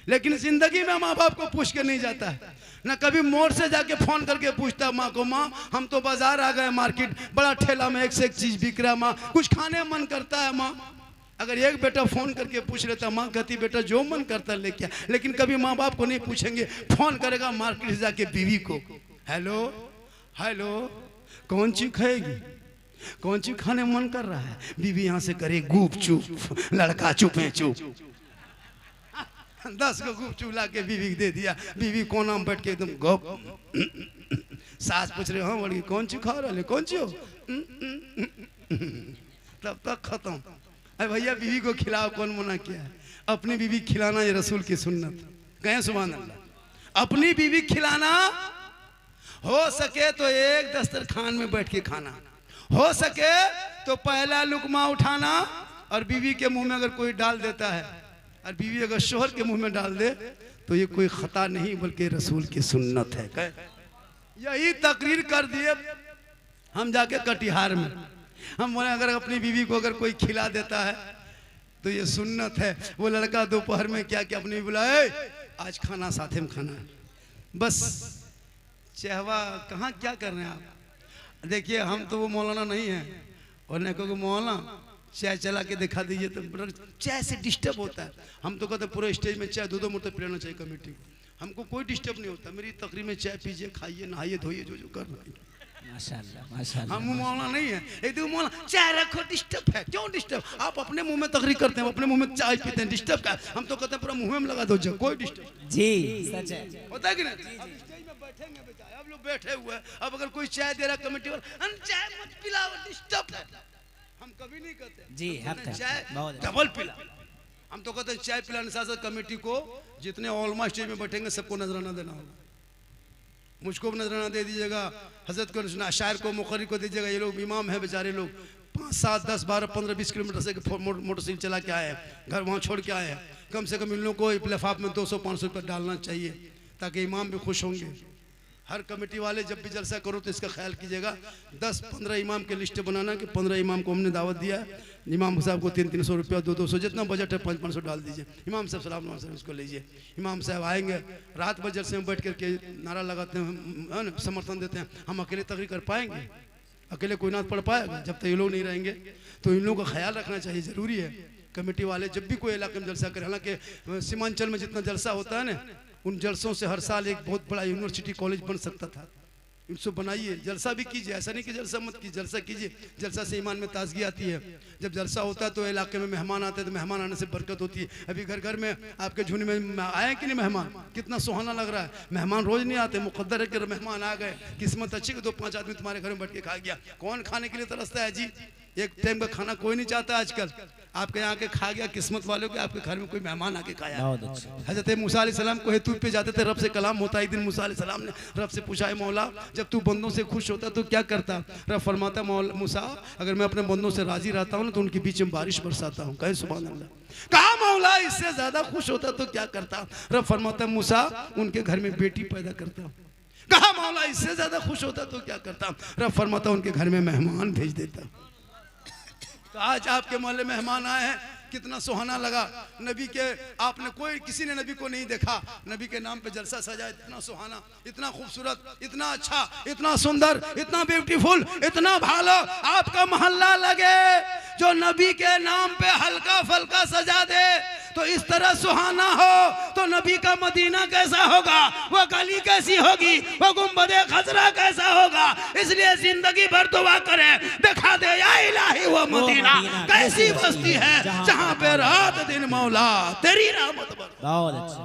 लेकिन जिंदगी में माँ बाप को पूछ के नहीं जाता है, ना कभी मोड़ से जाके फोन करके पूछता है माँ को, माँ हम तो बाजार आ गए, मार्केट बड़ा ठेला में एक से एक चीज बिक रहा है, माँ कुछ खाने मन करता है? माँ अगर एक बेटा फोन करके पूछ लेता, माँ कहती बेटा जो मन करता है लेके आ। लेकिन कभी माँ बाप को नहीं पूछेंगे, फोन करेगा मार्केट से जाके बीवी को, हेलो हेलो कौन चीज खाएगी, कौन चीज खाने मन कर रहा है? बीवी यहाँ से करे गुप चुप, लड़का चुपे चुप। 10 को गुप चुप ला के बीवी दे दिया। बीवी कोना में बैठ के एकदम गप। सास पूछ रहे, हाँ बड़ी कौन चीज खा रहे, कौन चीज हो? तब तक खत्म। अरे भैया बीवी को खिलाओ, कौन मना किया है? अपनी बीवी खिलाना ये रसूल की सुन्नत। कहें सुभान अल्लाह। अपनी बीवी खिलाना, हो सके तो एक दस्तरखान में बैठ के खाना, हो सके तो पहला लुकमा उठाना और बीवी के मुंह में अगर कोई डाल देता है और बीवी अगर शोहर के मुंह में डाल दे तो ये कोई खता नहीं बल्कि रसूल की सुन्नत है। यही तकरीर कर दिए हम जाके कटिहार में। हम बोले अगर अपनी बीवी को अगर कोई खिला देता है तो ये सुन्नत है। वो लड़का दोपहर में क्या क्या अपनी बुलाए, आज खाना साथे में खाना है, बस चहवा कहाँ क्या कर रहे हैं आप? देखिए हम तो वो मौलाना नहीं है, और नहीं कहोगे मौलाना चाय चला के दिखा दीजिए तो चाय से डिस्टर्ब होता है। हम तो कहते पूरे स्टेज में चाय 2-2 मुर्तब पिलाना चाहिए कमेटी को। हमको कोई डिस्टर्ब नहीं होता, मेरी तकरीर में चाय पीजिए, खाइए, नहाइए, धोइए, जो जो कर रहे हैं। माशाअल्लाह, माशाअल्लाह। हम मौलाना नहीं है। एक दो मौलाना चाय रखो, डिस्टर्ब है। क्यों डिस्टर्ब? आप अपने मुंह में तकरीर करते हैं, अपने मुंह में चाय पीते हैं, डिस्टर्ब का? हम तो कहते हैं पूरा मुंह में लगा दो, कोई डिस्टर्ब जी सच है, होता है कि नहीं? अब स्टेज में बैठेंगे बेचारे, अब लोग बैठे हुए हैं, अब अगर कोई चाय दे रहा कमेटी वाला, चाय मत पिलाओ, डिस्टर्ब है। हम कभी नहीं कहते जी, हक है, चाय बहुत डबल पिला। हम तो कहते हैं चाय पिलाने साथ साथ कमेटी को जितने ऑलमा स्टेज में बैठेंगे सबको नजराना देना होगा। मुझको भी नजराना दे दीजिएगा, हजरत को, शायर को, मुखरी को दीजिएगा। ये लोग इमाम है बेचारे लोग, 5, 7, 10, 12, 15, 20 किलोमीटर से मोटरसाइकिल चला के आए हैं, घर वहाँ छोड़ के आए हैं। कम से कम इन लोगों को लिफाफ में 200-500 रुपये डालना चाहिए ताकि इमाम भी खुश होंगे। हर कमेटी वाले जब भी जलसा करो तो इसका ख्याल कीजिएगा, 10-15 इमाम के लिस्ट बनाना कि 15 इमाम को हमने दावत दिया है, इमाम साहब को 300-300 रुपया, 200-200 जितना बजट है 500-500 डाल दीजिए। इमाम साहब सलाम उसको लीजिए। इमाम साहब आएंगे, रात भर जलसे में बैठ करके नारा लगाते हैं, समर्थन देते हैं। हम अकेले तकरीर कर पाएंगे? अकेले कोई नात पढ़ पाएगा? जब तक ये लोग नहीं रहेंगे तो इन लोगों का ख्याल रखना चाहिए, ज़रूरी है। कमेटी वाले जब भी कोई इलाके में जलसा करें, हालांकि सीमांचल में जितना जलसा होता है ना, उन जलसों से हर साल एक बहुत बड़ा यूनिवर्सिटी कॉलेज बन सकता था। इनको बनाइए, जलसा भी कीजिए, ऐसा नहीं कि जलसा मत कीजिए, जलसा कीजिए। जलसा से ईमान में ताजगी आती है। जब जलसा होता है तो इलाके में मेहमान आते हैं, तो मेहमान आने से बरकत होती है। अभी घर घर में आपके झुंड में आए कि नहीं मेहमान? कितना सुहाना लग रहा है। मेहमान रोज नहीं आते, मुकद्दर है कि मेहमान आ गए, किस्मत अच्छी कि 2-5 आदमी तुम्हारे घर में बैठ के खा गया। कौन खाने के लिए तरसता है जी? एक टाइम का खाना कोई नहीं चाहता आजकल। आपके यहाँ के खा गया, किस्मत वालों के आपके घर में कोई मेहमान आके खाया। हजरत मूसा अलैहिस्सलाम को हेतु पे जाते थे, रब से कलाम होता। एक दिन मूसा अलैहिस्सलाम ने रब से पूछा, है मौला जब तू बंदों से खुश होता तो क्या करता? रब फरमाता, मूसा अगर मैं अपने बंदों से राजी रहता हूँ ना तो उनके बीच में बारिश बरसाता हूँ। कहे सुभान अल्लाह। कहा मौला इससे ज्यादा खुश होता तो क्या करता? रब फरमाता, मूसा उनके घर में बेटी पैदा करता हूँ। कहा मौला इससे ज्यादा खुश होता तो क्या करता? रब फरमाता, उनके घर में मेहमान भेज देता। तो आज आपके मोहल्ले मेहमान आए हैं, कितना सुहाना लगा। नबी के आपने कोई किसी ने नबी को नहीं देखा, नबी के नाम पे जलसा सजा, इतना सुहाना, इतना खूबसूरत, इतना अच्छा, इतना सुंदर, इतना ब्यूटीफुल, इतना भालो आपका मोहल्ला लगे जो नबी के नाम पे हल्का फल्का सजा दे तो इस तरह सुहाना हो तो नबी का मदीना कैसा होगा, वो गली कैसी होगी, वो गुंबदे खजरा कैसा होगा। इसलिए जिंदगी भर दुआ करें, दिखा दे या इलाही वो मदीना कैसी बस्ती है जहां पे रात दिन मौला तेरी रहमत बरसे। बहुत अच्छा।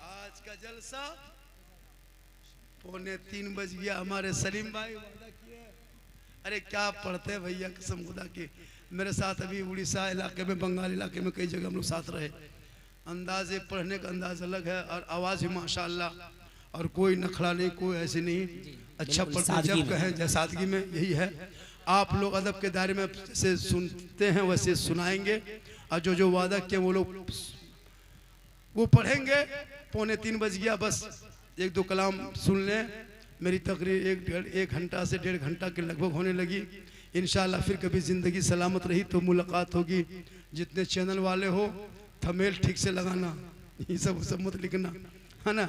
आज का जलसा 2:45 बज गया। हमारे सलीम भाई वादा किए, अरे क्या पढ़ते भैया कसम खुदा की। मेरे साथ अभी उड़ीसा इलाके में, बंगाल इलाके में कई जगह हम लोग साथ रहे। अंदाजे पढ़ने का अंदाज अलग है और आवाज़ भी माशाल्लाह, और कोई नखड़ा नहीं, कोई ऐसे नहीं, अच्छा पढ़ते जब कहें जय सादगी में, यही है। आप लोग अदब के दायरे में जैसे सुनते हैं वैसे सुनाएंगे, और जो जो वादा किए वो लोग वो पढ़ेंगे। 2:45 बज गया, बस 1-2 कलाम सुन लें। मेरी तकरीर 1 घंटा से 1.5 घंटा के लगभग होने लगी। इंशाल्लाह फिर कभी ज़िंदगी सलामत रही तो मुलाकात होगी। जितने चैनल वाले हो थंबनेल ठीक से लगाना, ये सब मत लिखना, है ना।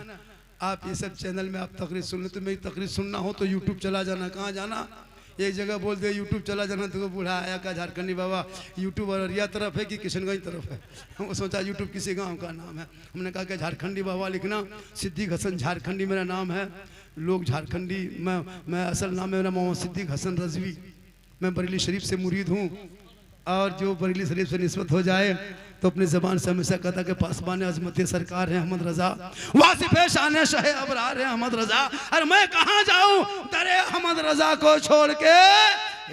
आप ये सब चैनल में आप तकरीर सुन ले, तो मेरी तकरीर सुनना हो तो यूट्यूब चला जाना। कहाँ जाना, एक जगह बोल दे यूट्यूब चला जाना तो बूढ़ा आया का झारखंडी बाबा यूट्यूब अररिया तरफ है कि किशनगंज तरफ है। वो सोचा यूट्यूब किसी गांव का नाम है। हमने कहा कि झारखंडी बाबा लिखना, सिद्दीक हसन झारखंडी मेरा नाम है। लोग झारखंडी, मैं असल नाम है मेरा मोहम्मद सिद्दीक हसन रजवी। मैं बरेली शरीफ से मुरीद हूँ, और जो बरेली शरीफ से निस्बत हो जाए तो अपनी ज़बान से हमेशा कहता कि पासबान अज़मत सरकार है अहमद रज़ा, वासिफ़े शान शाह अबरार है अहमद रज़ा। और मैं कहाँ जाऊँ दरे अहमद रज़ा को छोड़ के,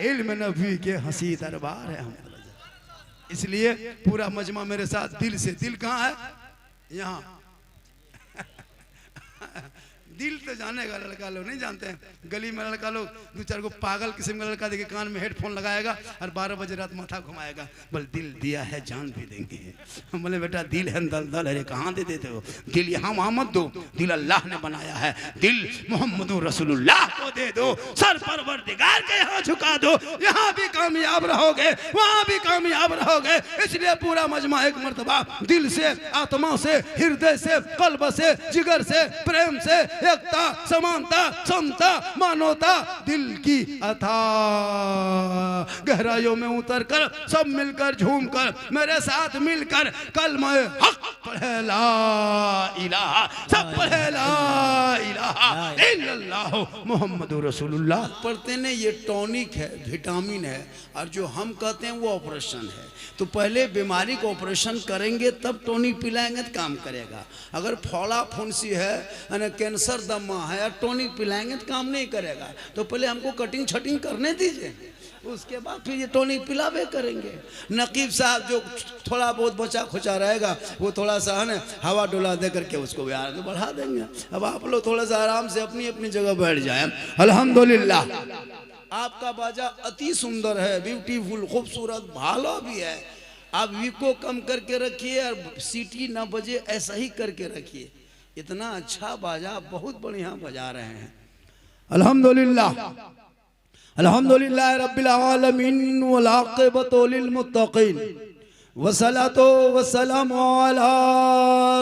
इल्म नबी के हंसी दरबार है अहमद रज़ा। इसलिए पूरा मजमा मेरे साथ दिल से। दिल कहाँ है, यहाँ। दिल तो जानेगा, लड़का लोग नहीं जानते हैं। गली में लड़का लोग 2-4 को पागल किस्म का लड़का देखे कान में हेडफोन लगाएगा और 12 बजे रात माथा घुमाएगा, बोल दिल दिया है जान भी देंगे। हम बोले बेटा दिल है दलदल है, कहाँ दे देते हो दिल, यहाँ वहाँ मत दो, दिल अल्लाह ने बनाया है, दिल मोहम्मद रसूलुल्लाह को दे दो, सर परवरदिगार के यहाँ झुका दो, यहाँ भी कामयाब रहोगे वहाँ भी कामयाब रहोगे। इसलिए पूरा मजमा एक मर्तबा दिल से, आत्मा से, हृदय से, कल्ब से, जिगर से, प्रेम से, एकता, समानता, समता, मानवता, दिल की अथाह गहराइयों में उतर कर सब मिलकर झूम कर मेरे साथ मिलकर कलमा हक पढ़े ला इलाहा, सब पढ़े ला इलाहा इल्लल्लाह मुहम्मदुर रसूलुल्लाह। पढ़ते ने ये टॉनिक है, विटामिन है, और जो हम कहते हैं वो ऑपरेशन है। तो पहले बीमारी को ऑपरेशन करेंगे तब टॉनिक पिलाएंगे तो काम करेगा। अगर फोड़ा फुंसी है, कैंसर दमा है, और टॉनिक पिलाएंगे तो काम नहीं करेगा। तो पहले हमको कटिंग छटिंग करने दीजिए, उसके बाद फिर ये टॉनिक पिलावे करेंगे। नकीब साहब जो थोड़ा बहुत बचा खुचा रहेगा वो थोड़ा सा है ना हवा डोला दे करके उसको आगे बढ़ा देंगे। अब आप लोग थोड़ा सा आराम से अपनी अपनी जगह बैठ जाए। अल्हम्दुलिल्लाह आपका बाजा अति सुंदर है, ब्यूटीफुल, खूबसूरत, भालो भी है। आप वीको कम करके रखिए और सीटी ना बजे ऐसा ही करके रखिए। इतना अच्छा बाजा बहुत बढ़िया बजा रहे हैं। अल्हम्दुलिल्लाह अल्हम्दुलिल्लाह रब्बिल आलमीन वल आक़िबतु लिल मुत्तक़ीन वस्सलातु वस्सलामु अला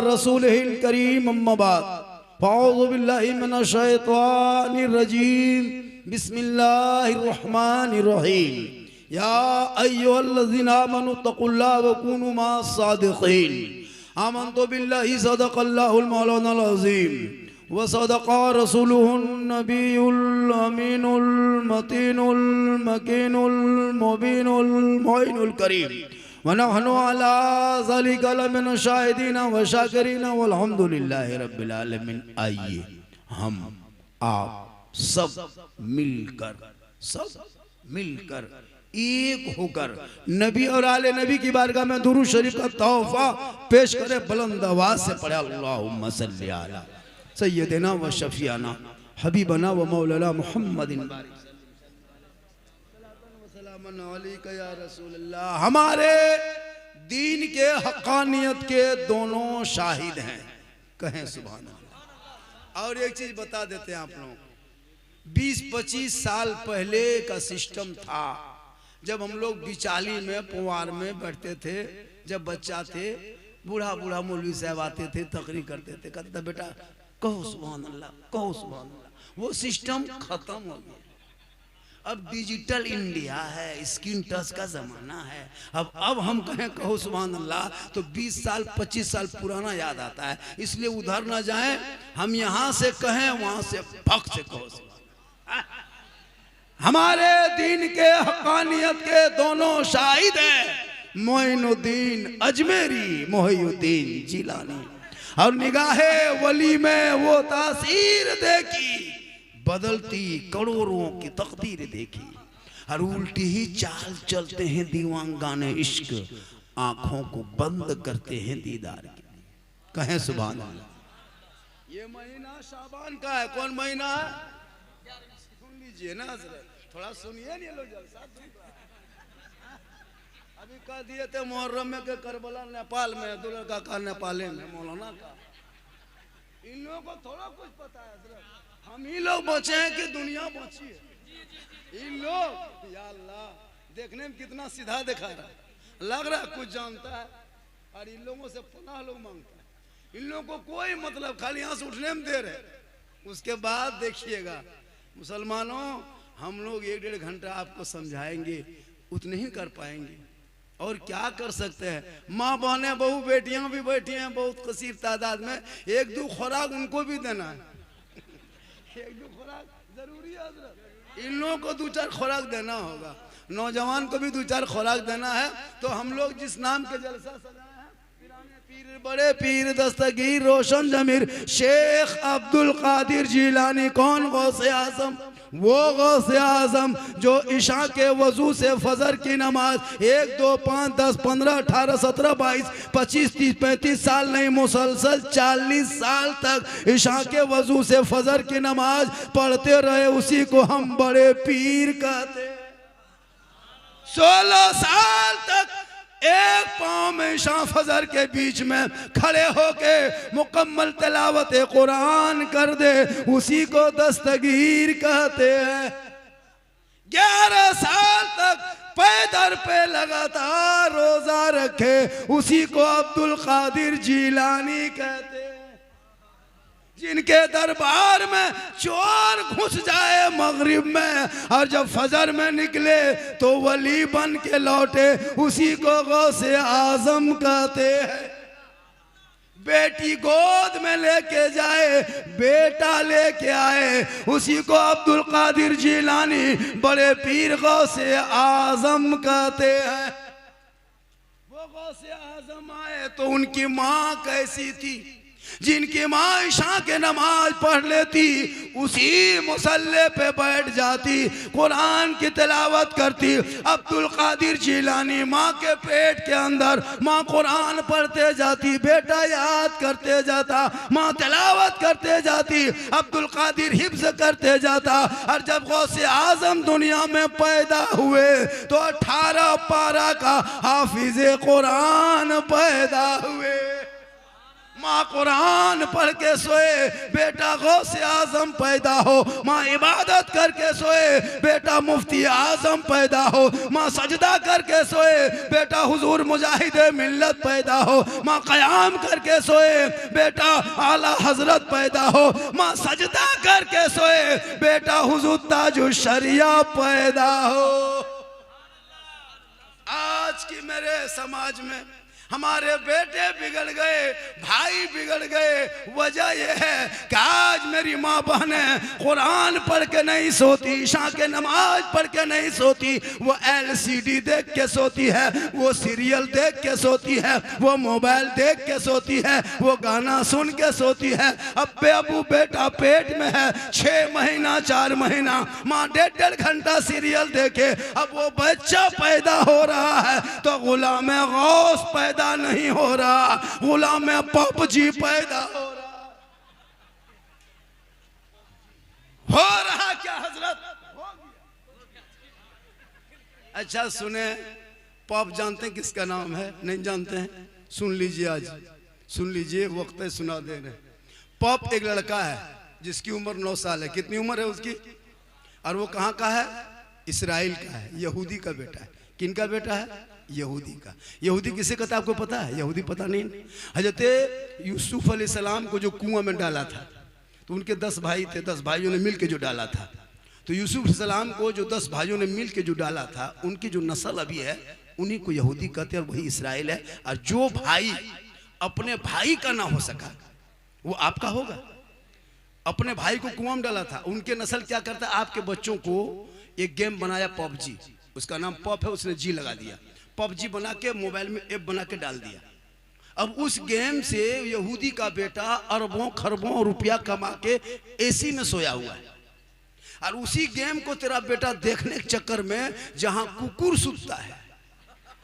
रसूलिहिल करीम अम्मा बाद फ़अऊज़ु बिल्लाहि मिनश शैतानिर रजीम बिस्मिल्लाहिर रहमानिर रहीम या अय्युहल्लज़ीना आमनु तक़ुल्लाह व कूनू मअस सादिक़ीन आमन्तु बिल्लाहि सदक़ल्लाहुल मौलानाल अज़ीम व सदक़ा रसूलुहुन नबियुल अमीनुल मतीनुल मकीनुल मुबीनुल मुइनुल करीम व नहनु अला ज़ालिका लमिन शाहिदीन व शाकिरीन वल्हम्दुलिल्लाहि रब्बिल आलमीन। आइए हम आप सब मिलकर एक होकर नबी और आले नबी की बारगाह में दुरूद शरीफ का तोहफा पेश करे। बुलंद आवाज से पढ़े अल्लाहुम्मा सल्ली अला सय्यदिना व शफीआना हबीबना व मौलाना मुहम्मदिन या रसूलल्लाह। हमारे दीन के हक़ानियत के दोनों शाहिद हैं, कहें सुभान अल्लाह। और एक चीज बता देते हैं आप लोग, 20-25 साल पहले का सिस्टम था जब हम लोग बिचाली में पुआर में बैठते थे, जब बच्चा थे, बूढ़ा बूढ़ा मौलवी साहब आते थे, तकरीर करते थे, कहते बेटा कहो सुभान अल्लाह, कहो सुभान अल्लाह। वो सिस्टम खत्म हो गया। अब डिजिटल इंडिया है, स्क्रीन टच का जमाना है। अब हम कहें कहो सुभान अल्लाह तो 20 साल 25 साल पुराना याद आता है। इसलिए उधर ना जाएं, हम यहाँ से कहें वहां से भक्त से कहो सुभान अल्लाह। हमारे दीन के हक़ानियत के दोनों शाहिद हैं, मोइनुद्दीन अजमेरी, मोहिउद्दीन जिलानी। और निगाहे वली में वो तासीर देखी, बदलती करोड़ों की तकदीर देखी। और उल्टी ही चाल चलते हैं दीवानगाने इश्क, आंखों को बंद करते हैं दीदार के। कहें सुभान अल्लाह। ये महीना शाबान का है। कौन महीना है? सुन लीजिए ना, थोड़ा सुनिए नहीं लोग जलसा। अभी कह दिए थे मुहर्रम में के करबला नेपाल में, दुल्हन का नेपाले में, मौलाना का। इन लोगों को थोड़ा कुछ पता है। हम ही लोग बचे हैं कि दुनिया बची है? इन लोग, या अल्लाह, देखने में कितना सीधा दिखा रहा है, लग रहा है कुछ जानता है। और इन लोगों से पनाह लोग मांगता है। इन लोगों को कोई मतलब, खाली यहाँ से उठने में देर है। उसके बाद देखिएगा मुसलमानों, हम लोग 1-1.5 घंटा आपको समझाएंगे, उतने ही कर पाएंगे। और क्या कर सकते हैं? माँ बहने बहू बेटियां भी बैठी हैं बहुत कसीर तादाद में। 1-2 खुराक उनको भी देना है। 1-2 खुराक जरूरी है हज़रत। इन लोगों को 2-4 खुराक देना होगा। नौजवान को भी 2-4 खुराक देना है। तो हम लोग जिस नाम के जलसा सजाए हैं, पीर बड़े पीर दस्तगीर रोशन जमीर शेख अब्दुल कादिर जिलानी। कौन? गौसे आजम। वो गौसे आजम जो इशा के वजू से फजर की नमाज 1, 2, 5, 10, 15, 18, 17, 22, 25, 30, 35 साल नहीं, मुसलसल 40 साल तक इशा के वजू से फजर की नमाज पढ़ते रहे, उसी को हम बड़े पीर कहते। 16 साल तक एक पाँव में इशा फजर के बीच में खड़े होके मुकम्मल तिलावत कुरान कर दे, उसी को दस्तगीर कहते हैं। 11 साल तक पैदर पे लगातार रोजा रखे, उसी को अब्दुल कादिर जिलानी कहते हैं। जिनके दरबार में चोर घुस जाए मगरिब में और जब फजर में निकले तो वली बन के लौटे, उसी को गौसे आजम कहते हैं। बेटी गोद में लेके जाए, बेटा लेके आए, उसी को अब्दुल कादिर जिलानी बड़े पीर गौसे आजम कहते हैं। वो गौसे आजम आए तो उनकी माँ कैसी थी? जिनकी माँ इशा के नमाज पढ़ लेती, उसी मुसल्ले पे बैठ जाती, कुरान की तिलावत करती। अब्दुल कादिर जिलानी माँ के पेट के अंदर माँ कुरान पढ़ते जाती, बेटा याद करते जाता, माँ तिलावत करते जाती, अब्दुल कादिर हिफ्ज करते जाता। और जब गौसे आजम दुनिया में पैदा हुए तो 18 पारा का हाफिज़े कुरान पैदा हुए। माँ कुरान पढ़ के सोए, बेटा गौसे आजम पैदा हो। माँ इबादत करके सोए, बेटा मुफ्ती आजम पैदा हो। माँ सजदा करके सोए, बेटा हुजूर मुजाहिदे मिल्लत पैदा हो। माँ क़याम करके सोए, बेटा आला हजरत पैदा हो। माँ सजदा करके सोए, बेटा हुजूर ताजुश शरिया पैदा हो। आज की मेरे समाज में हमारे बेटे बिगड़ गए, भाई बिगड़ गए। वजह यह है कि आज मेरी माँ बहनें कुरान पढ़ के नहीं सोती, इशा के नमाज पढ़ के नहीं सोती, वो LCD देख के सोती है, वो सीरियल देख के सोती है, वो मोबाइल देख के सोती है, वो गाना सुन के सोती है। अब्बे अबू बेटा पेट में है, 6 महीना 4 महीना, माँ 1.5 घंटा सीरियल देखे। अब वो बच्चा पैदा हो रहा है तो गुलाम गौस पैदा नहीं हो रहा, गुलाम पपजी पैदा हो रहा क्या हजरत? अच्छा सुने, पॉप जानते हैं किसका नाम है? नहीं जानते हैं? सुन लीजिए, आज सुन लीजिए, वक्त है सुना दे रहे। पॉप एक लड़का है जिसकी उम्र 9 साल है। कितनी उम्र है उसकी? और वो कहाँ का है? इसराइल का है, यहूदी का बेटा है। किनका बेटा है? यहूदी का। यहूदी किसे कहता है आपको पता है? यहूदी पता नहीं। हजरत यूसुफ अलैहिस्सलाम को जो कुआं में डाला था, तो उनके 10 भाई थे, 10 भाइयों ने मिल के जो डाला था, तो यूसुफ अलैहिस्सलाम को जो 10 भाइयों ने मिल के जो डाला था, उनकी जो नस्ल अभी है उन्हीं को यहूदी कहते हैं, और वही इसराइल है। और जो भाई अपने भाई का ना हो सका वो आपका होगा। अपने भाई को कुआं में डाला था, उनके नस्ल क्या करता है? आपके बच्चों को एक गेम बनाया पबजी, उसका नाम पब है, उसने जी लगा दिया, पबजी बना के मोबाइल में ऐप बना के डाल दिया। अब उस गेम से यहूदी का बेटा अरबों खरबों रुपया कमा के एसी में सोया हुआ है, और उसी गेम को तेरा बेटा देखने के चक्कर में जहां कुकुर सुतता है,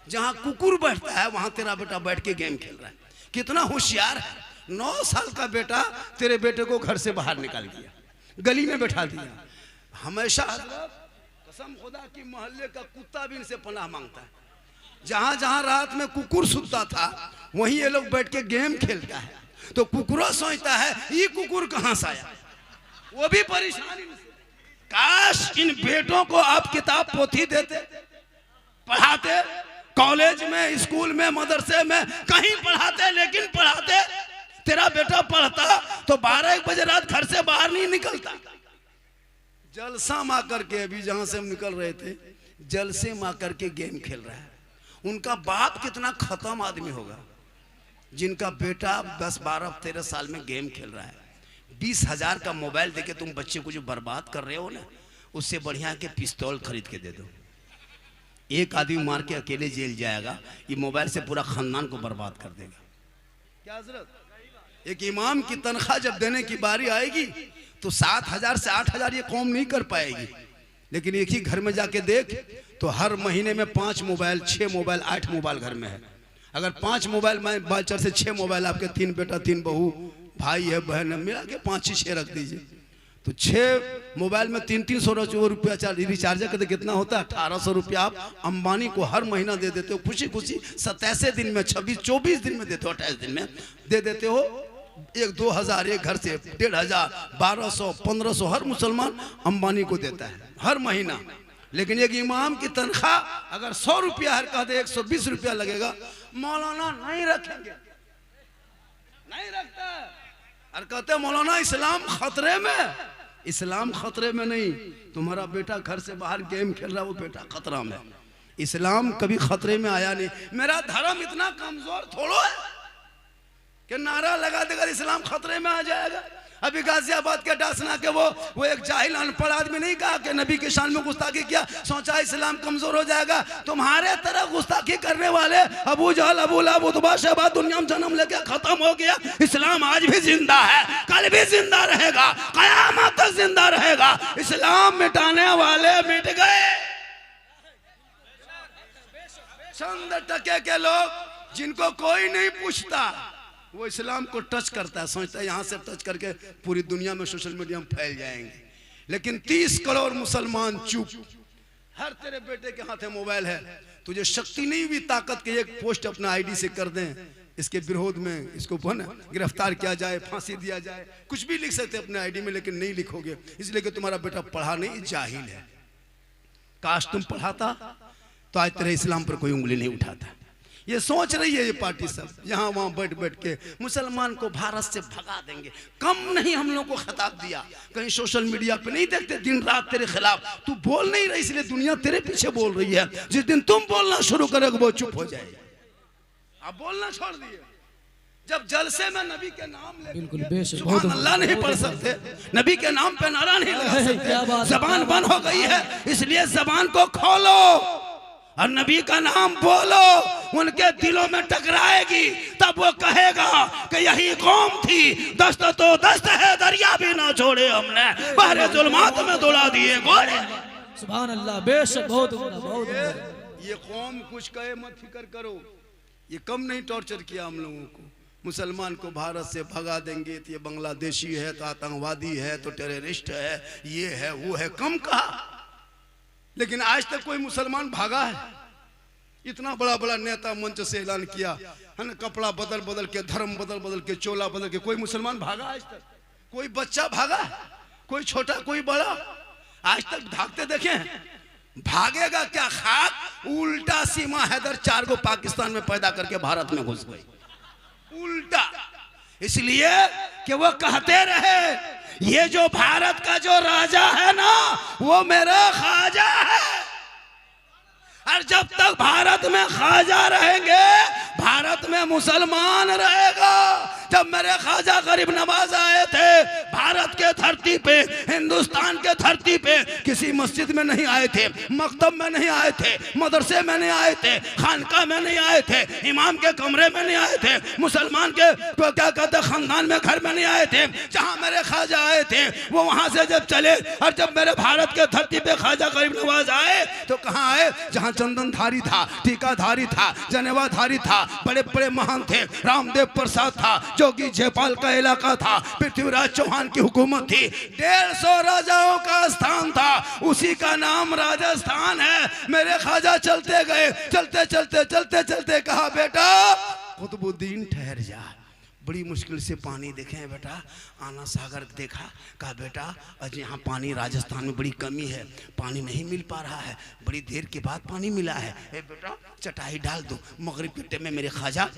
जहां कुकुर बैठता है, वहां तेरा बेटा बैठ के गेम खेल रहा है। कितना होशियार है। 9 साल का बेटा तेरे बेटे को घर से बाहर निकाल दिया, गली में बैठा दिया। हमेशा कसम खुदा की मोहल्ले का कुत्ता भी इनसे पनाह मांगता है। जहां जहां रात में कुकुर सुतता था वहीं ये लोग बैठ के गेम खेलता है, तो कुकुरा सोचता है ये कुकुर कहां से आया, वो भी परेशान इनसे। काश इन बेटों को आप किताब पोथी देते, पढ़ाते, कॉलेज में, स्कूल में, मदरसे में, कहीं पढ़ाते, लेकिन पढ़ाते। तेरा बेटा पढ़ता तो 12-1 बजे रात घर से बाहर नहीं निकलता। जलसा मां करके, अभी जहां से हम निकल रहे थे, जलसे मां करके गेम खेल रहा है। उनका बाप कितना खत्म आदमी होगा जिनका बेटा 10, 12, 13 साल में गेम खेल रहा है। 20,000 का मोबाइल देके तुम बच्चे को जो बर्बाद कर रहे हो ना, उससे बढ़िया के पिस्तौल खरीद के दे दो। एक आदमी मार के अकेले जेल जाएगा, ये मोबाइल से पूरा खानदान को बर्बाद कर देगा। क्या हजरत? एक इमाम की तनख्वाह जब देने की बारी आएगी तो 7,000 से 8,000 ये कौम नहीं कर पाएगी, लेकिन एक ही घर में जाके देख तो हर महीने में 5 मोबाइल, 6 मोबाइल, 8 मोबाइल घर में है। अगर 5 मोबाइल में बाचर से 6 मोबाइल, आपके 3 बेटा 3 बहू, भाई है, बहन है, मिला के 5-6 रख दीजिए, तो 6 मोबाइल में 300-300 रुपया रिचार्ज करते कितना होता है? 1,800 रुपया आप अंबानी को हर महीना दे देते हो, खुशी खुशी 27 दिन में, 26-24 दिन में देते हो, 28 दिन में दे देते हो। 1-2 हज़ार एक घर से 1,500, 1,200, 1,500 हर मुसलमान अंबानी को देता है हर महीना। लेकिन एक इमाम की तनख्वाह अगर 100 रुपया है, कहते 120 रुपया लगेगा, मौलाना नहीं रखेंगे, नहीं रखता। और कहते मौलाना इस्लाम खतरे में। इस्लाम खतरे में नहीं, तुम्हारा बेटा घर से बाहर गेम खेल रहा है, वो बेटा खतरा में। इस्लाम कभी खतरे में आया नहीं। मेरा धर्म इतना कमजोर थोड़ो है कि नारा लगा देगा इस्लाम खतरे में आ जाएगा। अभी गाजियाबाद के डासना के वो एक जाहिल अनपढ़ आदमी नहीं कहा कि नबी के शान में गुस्ताखी किया, सोचा इस्लाम कमजोर हो जाएगा। तुम्हारे तरह गुस्ताखी करने वाले अबू जहल, अबू लहब, उतबा, शैबा दुनिया में जन्म लेके खत्म हो गया। इस्लाम आज भी जिंदा है, कल भी जिंदा रहेगा, कयामत तक जिंदा रहेगा। इस्लाम मिटाने वाले मिट गए। चंद टके के लोग जिनको कोई नहीं पूछता, वो इस्लाम को टच करता है, सोचता है यहाँ से टच करके पूरी दुनिया में सोशल मीडिया में फैल जाएंगे। लेकिन 30 करोड़ मुसलमान चुप। हर तेरे बेटे के हाथ में मोबाइल है, तुझे शक्ति नहीं हुई ताकत के एक पोस्ट अपना आईडी से कर दें, इसके विरोध में इसको गिरफ्तार किया जाए, फांसी दिया जाए, कुछ भी लिख सकते अपने आईडी में, लेकिन नहीं लिखोगे इसलिए कि तुम्हारा बेटा पढ़ा नहीं, जाहिल है। काश तुम पढ़ाता तो आज तेरे इस्लाम पर कोई उंगली नहीं उठाता। ये सोच रही है ये पार्टी सब यहाँ वहाँ बैठ बैठ के मुसलमान को भारत से भगा देंगे। कम नहीं हम लोग को खिताब दिया, कहीं सोशल मीडिया पे नहीं देखते दिन रात तेरे खिलाफ। तू बोल नहीं रही इसलिए दुनिया तेरे पीछे बोल रही है। जिस दिन तुम बोलना शुरू करोगे वो चुप हो जाएगी। आप बोलना छोड़ दिए। जब जलसे में नबी के नाम बिल्कुल सुभान अल्लाह नहीं पढ़ सकते, नबी के नाम पे नारा नहीं लगा सकते, जबान बंद हो गई है, इसलिए जबान को खोलो और नबी का नाम बोलो। उनके दिलों में टकराएगी तब वो कहेगा कि यही कौम थी, दस्त तो दस्त है, दरिया भी ना छोड़े हमने, बहरे जुल्मात में दौड़ा दिए गोले। सुभान अल्लाह, बेशक बहुत बहुत। ये कौम कुछ कहे मत फिक्र करो, ये कम नहीं टॉर्चर किया हम लोगों को। मुसलमान को भारत से भगा देंगे तो ये बांग्लादेशी है, तो आतंकवादी है, तो टेररिस्ट है, ये है वो है, कम कहा। लेकिन आज तक कोई मुसलमान भागा है? इतना बड़ा बड़ा नेता मंच से ऐलान किया है ना, कपड़ा बदल बदल के, धर्म बदल बदल के, चोला बदल के, कोई मुसलमान भागा आज तक? कोई बच्चा भागा? कोई छोटा कोई बड़ा? आज तक भागते देखे? भागेगा क्या खाक? उल्टा सीमा हैदर 4 को पाकिस्तान में पैदा करके भारत में घुस गई, उल्टा। इसलिए कि वो कहते रहे ये जो भारत का जो राजा है ना वो मेरा ख्वाजा है, और जब तक भारत में ख्वाजा रहेंगे भारत में मुसलमान रहेगा। जब मेरे ख्वाजा गरीब नवाज आए थे भारत के धरती पे, हिंदुस्तान के धरती पे, किसी मस्जिद में नहीं आए थे, मकतब में नहीं आए थे, मदरसे में नहीं आए थे, खानका में नहीं आए थे, इमाम के कमरे में नहीं आए थे, मुसलमान के तो क्या कहते खानदान में घर में नहीं आए थे। जहां मेरे ख्वाजा आए थे वो वहां से जब चले, और जब मेरे भारत के धरती पे ख्वाजा गरीब नवाज आए तो कहाँ आए? जहां चंदनधारी था, टीकाधारी था, जनेवाधारी था, बड़े बड़े महान थे, रामदेव प्रसाद था, जोगी जयपाल का इलाका था, पृथ्वीराज चौहान की हुकूमत थी, 150 राजाओं का स्थान था, उसी का नाम राजस्थान है। मेरे ख्वाजा चलते गए, चलते चलते चलते चलते कहा बेटा कुतुबुद्दीन ठहर जा, बड़ी मुश्किल से पानी देखे बेटा, आना सागर देखा, कहा बेटा आज यहाँ पानी राजस्थान में बड़ी कमी है, पानी नहीं मिल पा रहा है, बड़ी देर के बाद पानी मिला है, बेटा चटाई डाल दो। मगरिब के टाइम में मेरे ख्वाजा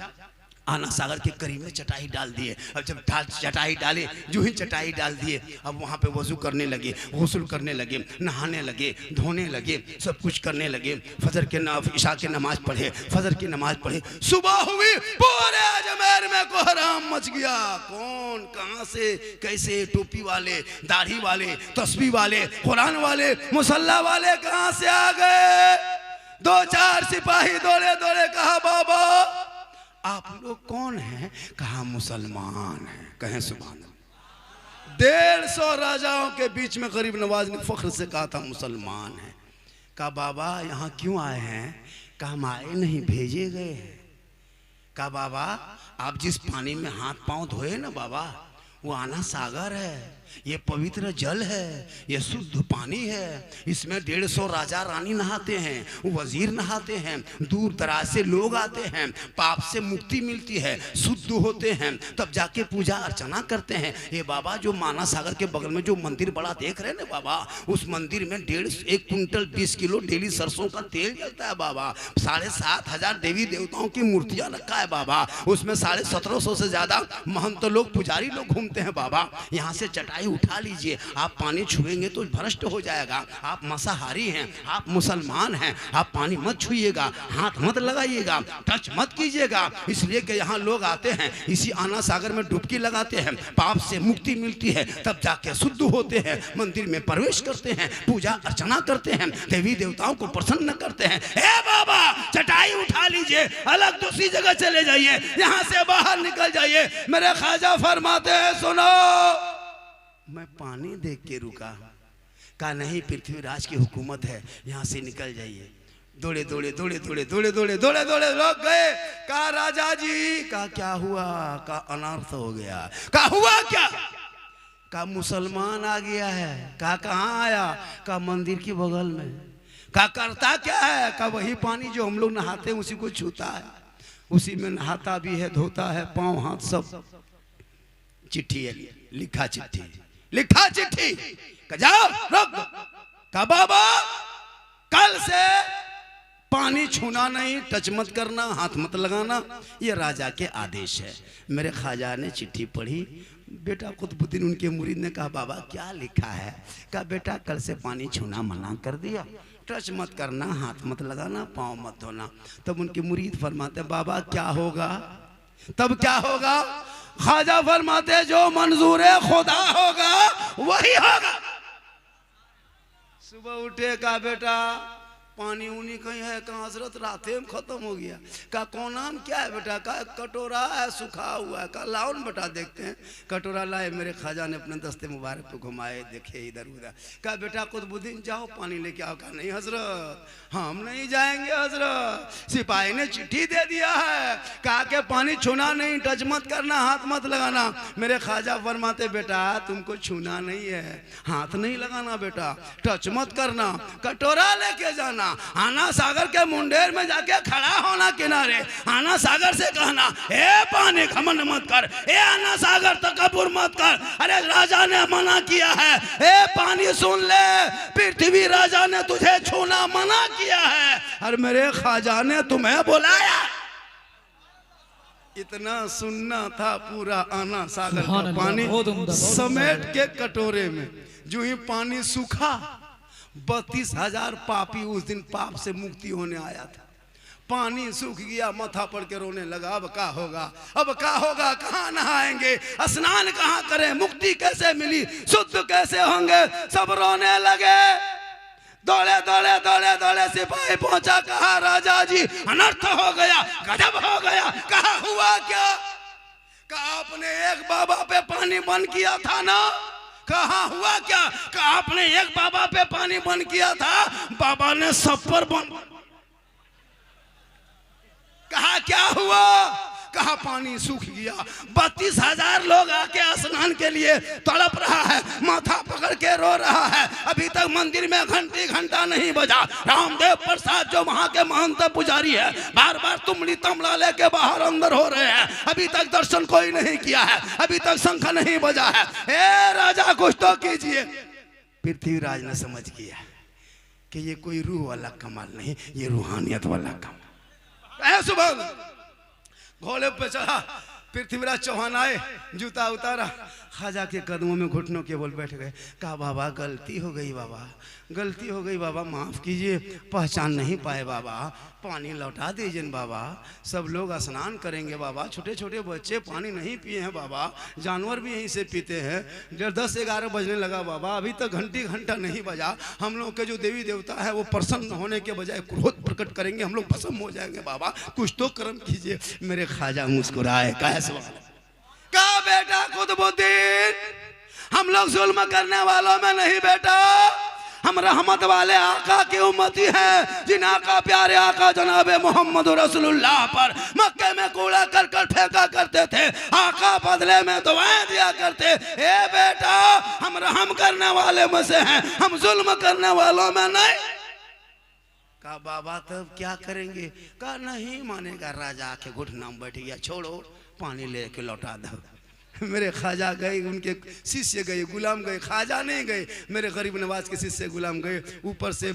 आना सागर के करीब में चटाई डाल दिए। अब जब चटाई डाले, जो ही चटाई डाल दिए, अब वहाँ पे वजू करने लगे, गुस्ल करने लगे, नहाने लगे, धोने लगे, सब कुछ करने लगे। फजर के इशा की नमाज पढ़े, फजर की नमाज पढ़े, सुबह हुई, पूरे अजमेर में कोहराम मच गया। कौन कहाँ से कैसे, टोपी वाले, दाढ़ी वाले, तस्बीह वाले, कुरान वाले, मुसल्ला वाले कहाँ से आ गए? 2-4 सिपाही दौड़े दौड़े कहा बाबा आप लोग कौन हैं? कहा मुसलमान हैं। कहें सुभान अल्लाह। 150 राजाओं के बीच में गरीब नवाज ने फख्र से कहा था मुसलमान हैं। कहा बाबा यहाँ क्यों आए हैं? कहा हम आए नहीं, भेजे गए हैं। कहा बाबा आप जिस पानी में हाथ पांव धोए ना बाबा, वो आना सागर है, ये पवित्र जल है, ये शुद्ध पानी है, इसमें 150 राजा रानी नहाते हैं, वजीर नहाते हैं, दूर दराज से लोग आते हैं, पाप से मुक्ति मिलती है, शुद्ध होते हैं, तब जाके पूजा अर्चना करते हैं। ये बाबा जो माना सागर के बगल में जो मंदिर बड़ा देख रहे हैं ना बाबा, उस मंदिर में 1 क्विंटल 20 किलो डेली सरसों का तेल जलता है बाबा, 7,500 देवी देवताओं की मूर्तियां रखा है बाबा, उसमें 1750 से ज्यादा महंत लोग, पुजारी लोग घूमते हैं बाबा। यहाँ से चटाई उठा लीजिए, आप पानी छुएंगे तो भ्रष्ट हो जाएगा। आप मांसाहारी हैं, आप मुसलमान हैं, आप पानी मत छुइएगा, हाथ मत लगाइएगा, टच मत कीजिएगा। इसलिए कि यहाँ लोग आते हैं, इसी आना सागर में डुबकी लगाते हैं, पाप से मुक्ति मिलती है, तब जाके शुद्ध होते हैं, मंदिर में प्रवेश करते हैं, पूजा अर्चना करते हैं, देवी देवताओं को प्रसन्न करते हैं। हे बाबा चटाई उठा लीजिए, अलग दूसरी जगह चले जाइए, यहाँ से बाहर निकल जाइए। मेरे ख्वाजा फरमाते हैं सुनो, मैं पानी देख के रुका, कहा नहीं पृथ्वीराज की हुकूमत है, यहाँ से निकल जाइए। दौड़े दौड़े दौड़े दौड़े दौड़े दौड़े दौड़े दौड़े लोग गए। कहा राजा जी, कहा क्या हुआ? कहा अनर्थ हो गया। कहा हुआ क्या? कहा मुसलमान आ गया है। कहा कहाँ आया? कहा मंदिर की बगल में। कहा करता क्या है? कहा वही पानी जो हम लोग नहाते हैं उसी को छूता है, उसी में नहाता भी है, धोता है, पाँव हाथ सब। चिट्ठी है, लिखा चिट्ठी, लिखा चिट्ठी, जाओ रोक दो। कहा बाबा कल से पानी छूना नहीं, टच मत करना, हाथ मत लगाना, ये राजा के आदेश है। मेरे ख्वाजा ने चिट्ठी पढ़ी, बेटा कुतुबुद्दीन उनके मुरीद ने कहा बाबा क्या लिखा है? कहा बेटा कल से पानी छूना मना कर दिया, टच मत करना, हाथ मत लगाना, पाँव मत धोना। तब उनके मुरीद फरमाते बाबा क्या होगा? तब क्या होगा? ख्वाजा फरमाते जो मंजूर खुदा होगा वही होगा। सुबह उठे, कहा बेटा पानी उनी कहीं है? कहाँ हजरत राते में खत्म हो गया। कहा कौन नाम क्या है बेटा? कहा कटोरा है सूखा हुआ है। कहा लाओ न बेटा देखते हैं। कटोरा लाए, मेरे ख्वाजा ने अपने दस्ते मुबारक को घुमाए, देखे इधर उधर। कहा बेटा कुतुबुद्दीन जाओ पानी लेके आओ। कहा नहीं हजरत हम नहीं जाएंगे हजरत, सिपाही ने चिट्ठी दे दिया है, कहा के पानी छूना नहीं, टच मत करना, हाथ मत लगाना। मेरे ख्वाजा फरमाते बेटा तुमको छूना नहीं है, हाथ नहीं लगाना बेटा, टच मत करना, कटोरा लेके जाना, आना सागर के मुंडेर में जाके खड़ा होना किनारे, आना सागर से कहना ए पानी घमंड मत कर, ए आना सागर तकब्बुर मत कर, अरे राजा ने मना किया है, ए पानी सुन ले, पृथ्वी राजा ने तुझे छूना मना किया है और मेरे ख्वाजा ने तुम्हें बुलाया। इतना सुनना था पूरा आना सागर का पानी समेट के कटोरे में। जो ही पानी सूखा 32,000 पापी उस दिन पाप से मुक्ति होने आया था। पानी सूख गया, माथा पड़ के रोने लगा, अब क्या होगा, अब क्या होगा, कहाँ नहाएंगे, स्नान कहाँ करें, मुक्ति कैसे मिली, शुद्ध कैसे होंगे, सब रोने लगे। दौड़े दौड़े दौड़े दौड़े सिपाही पहुंचा, कहा राजा जी अनर्थ हो गया, गजब हो गया। कहा हुआ क्या? कहा आपने एक बाबा पे पानी बंद किया था ना। कहा हुआ क्या? कहा आपने एक बाबा पे पानी बंद किया था, बाबा ने सब पर बंद। कहा क्या हुआ? कहा पानी सूख गया। 32,000 लोग आके स्नान के लिए तड़प रहा है, माथा पकड़ के रो रहा है। अभी तक मंदिर में घंटी घंटा नहीं बजा। रामदेव प्रसाद जो वहां के महंत पुजारी है, बार बार तुमड़ी तमला लेके बाहर अंदर हो रहे हैं, अभी तक दर्शन कोई नहीं किया है, अभी तक शंख नहीं बजा है। ए राजा कुछ तो कीजिए। पृथ्वीराज ने समझ किया कि ये कोई रूह वाला कमाल नहीं, ये रूहानियत वाला कमाल। सुबह घोड़े पे चढ़ा, पृथ्वीराज चौहान आए, जूता उतारा, ख्वाजा के कदमों में घुटनों के बोल बैठ गए। कहा बाबा गलती हो गई, बाबा गलती हो गई, बाबा माफ़ कीजिए, पहचान नहीं पाए बाबा, पानी लौटा दीजिए बाबा। सब लोग स्नान करेंगे बाबा, छोटे छोटे बच्चे पानी नहीं पिए हैं बाबा, जानवर भी यहीं से पीते हैं। 10-11 बजने लगा बाबा, अभी तक घंटी घंटा नहीं बजा। हम लोग के जो देवी देवता है वो प्रसन्न होने के बजाय क्रोध प्रकट करेंगे, हम लोग भस्म हो जाएंगे बाबा, कुछ तो कर्म कीजिए। मेरे ख्वाजा मुस्कुराए, कहा बेटा कुतुबुद्दीन, हम लोग जुल्म करने वालों में नहीं बेटा, हम रहमत वाले आका की उम्मती हैं, जिन आका प्यारे आका जनाबे मोहम्मद रसूलुल्लाह पर मक्के में कूड़ा करकट फेंका करते थे, आका बदले में दुआएं दिया करते। ए बेटा हम रहम करने वाले में से हैं, हम जुल्म करने वालों में नहीं। कहा बाबा तब क्या करेंगे? कहा नहीं मानेगा। राजा आके घुटना में बैठ गया, छोड़ो पानी लेके लौटा दो। मेरे ख्वाजा गए, उनके शिष्य गए, गुलाम गए, ख्वाजा नहीं गए, मेरे गरीब नवाज के शिष्य गुलाम गए। ऊपर से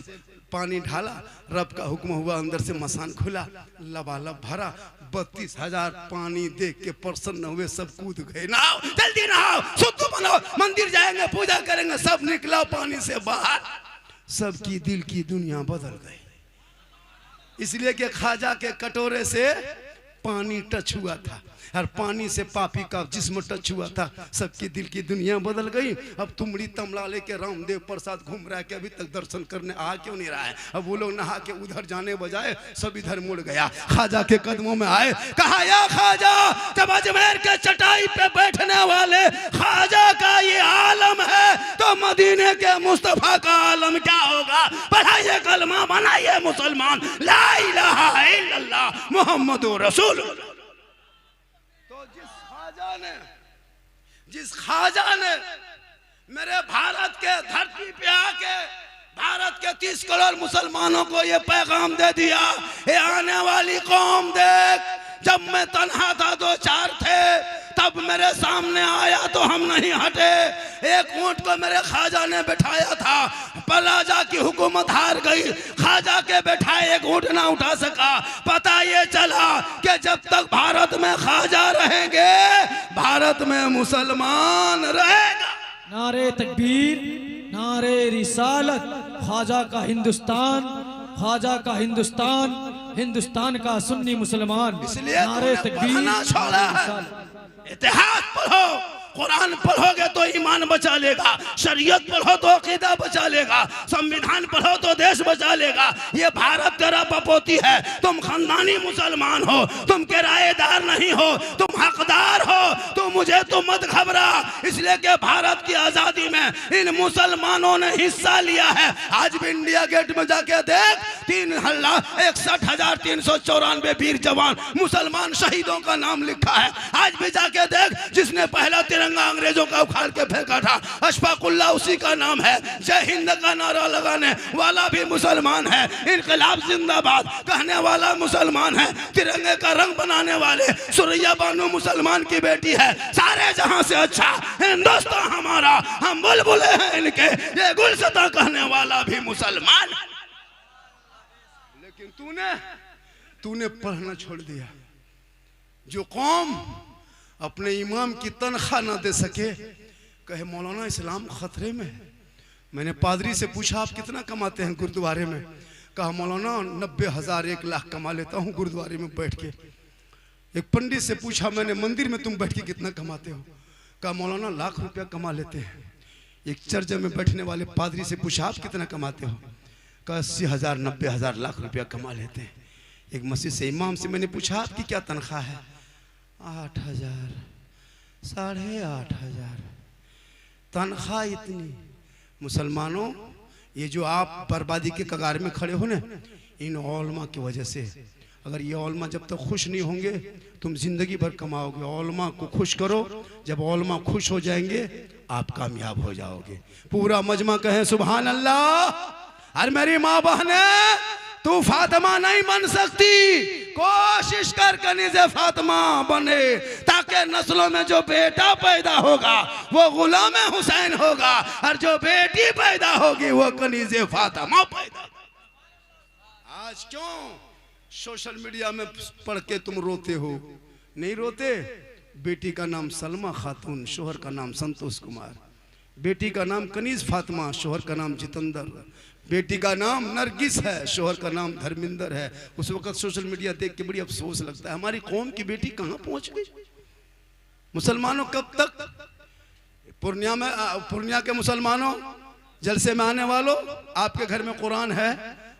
पानी ढाला, रब का हुक्म हुआ, अंदर से मसान खुला, लबालब भरा। 32,000 पानी देख के प्रसन्न हुए, सब कूद गए, नहाओ जल्दी नहाओ, शुद्ध बनो, मंदिर जाएंगे पूजा करेंगे। सब निकला पानी से बाहर, सबकी दिल की दुनिया बदल गई। इसलिए कि ख्वाजा के कटोरे से पानी टच हुआ था, और पानी से पापी का जिस्म टच हुआ था, सबकी दिल की दुनिया बदल गई। अब तुमड़ी तमला लेके रामदेव प्रसाद घूम रहा है कि अभी तक दर्शन करने आ क्यों नहीं रहा है। अब वो लोग नहा के उधर जाने बजाय सब इधर मुड़ गया, ख्वाजा के कदमों में आए। कहा या ख्वाजा, जब अजमेर के चटाई पे बैठने वाले ख्वाजा का ये आलम है तो मदीने के मुस्तफा का आलम क्या होगा। पढ़ाइए कलमा, बनाइए मुसलमान, ला इलाहा इल्लल्लाह मुहम्मदुर रसूल। जिस ख्वाजा ने मेरे भारत के धरती पे आके भारत के 30 करोड़ मुसलमानों को ये पैगाम दे दिया, ये आने वाली कौम देख, जब मैं तन्हा था, 2-4 थे, तब मेरे सामने आया तो हम नहीं हटे। एक ऊंट को मेरे ख्वाजा ने बैठाया था, राजा की हुकूमत हार गई, ख्वाजा के बैठाए एक ऊंट ना उठा सका। पता ये चला कि जब तक भारत में ख्वाजा रहेंगे, भारत में मुसलमान रहेगा। नारे तकबीर, नारे रिसालत, ख्वाजा का हिंदुस्तान, ख्वाजा का हिंदुस्तान, हिंदुस्तान का सुन्नी मुसलमान। इसलिए नारे तकबीर, छोड़ा है। इतिहास पढ़ो, कुरान पढ़ोगे तो ईमान बचा लेगा, शरीयत पढ़ो तो अकीदा बचा लेगा, संविधान पढ़ो तो देश बचा लेगा। ये भारत तेरा बपोती है, तुम खानदानी मुसलमान हो, तुम किराएदार नहीं हो, तुम हकदार हो, तुम मुझे तो मत घबरा, इसलिए कि भारत की आजादी में इन मुसलमानों ने हिस्सा लिया है। आज भी इंडिया गेट में जाके देख, 3,61,394 वीर जवान मुसलमान शहीदों का नाम लिखा है। आज भी जाके देख, जिसने पहला तिरंगा अंग्रेजों का उखाड़ के फेंका था अशफाकुल्लाह उसी का नाम है। जय हिंद का नारा लगाने वाला भी मुसलमान है, इनकलाब जिंदाबाद कहने वाला मुसलमान है, तिरंगे का रंग बनाने वाले सुरैया बानो मुसलमान की बेटी है। सारे जहां से अच्छा हिंदुस्तान हमारा, हम बुलबुले हैं इनके, ये गुलशता कहने वाला भी मुसलमान है। लेकिन तूने पढ़ना छोड़ दिया। जो कौम अपने इमाम की तनख्वाह ना दे सके, कहे मौलाना इस्लाम खतरे में है। मैंने पादरी से पूछा आप कितना कमाते हैं गुरुद्वारे में? कहा मौलाना 90,000 1 लाख कमा लेता हूँ गुरुद्वारे में बैठ के। एक पंडित से पूछा मैंने मंदिर में तुम बैठ के कितना कमाते हो? कहा मौलाना लाख रुपया कमा लेते हैं। एक चर्च में बैठने वाले पादरी से पूछा आप कितना कमाते हो? कहा 80,000 90,000 लाख रुपया कमा लेते हैं। एक मस्जिद से इमाम से मैंने पूछा आपकी क्या तनख्वाह है? 8,000 8,500 तनख्वाह इतनी। मुसलमानों, ये जो आप बर्बादी के कगार में खड़े हो ना, इन औलमा की वजह से। अगर ये औलमा जब तक खुश नहीं होंगे तुम जिंदगी भर कमाओगे। औलमा को खुश करो, जब औलमा खुश हो जाएंगे आप कामयाब हो जाओगे। पूरा मजमा कहे सुभान अल्लाह। अरे मेरी माँ बहने, तू फातिमा नहीं बन सकती, कोशिश कर कनीज़े फातिमा बने, ताकि नस्लों में जो बेटा पैदा होगा वो गुलाम हुसैन होगा, और जो बेटी पैदा होगी वो कनीज़े फातिमा पैदा। आज क्यों सोशल मीडिया में पढ़ के तुम रोते हो? नहीं रोते? बेटी का नाम सलमा खातून, शोहर का नाम संतोष कुमार, बेटी का नाम कनीज फातिमा, शोहर का नाम जितेंद्र, बेटी का नाम नरगिस है, शोहर का नाम धर्मिंदर है। उस वक्त सोशल मीडिया देख के बड़ी अफसोस लगता है, हमारी कौम की बेटी कहाँ पहुंच गई। मुसलमानों कब तक? पूर्णिया के मुसलमानों, जलसे में आने वालों, आपके घर में कुरान है?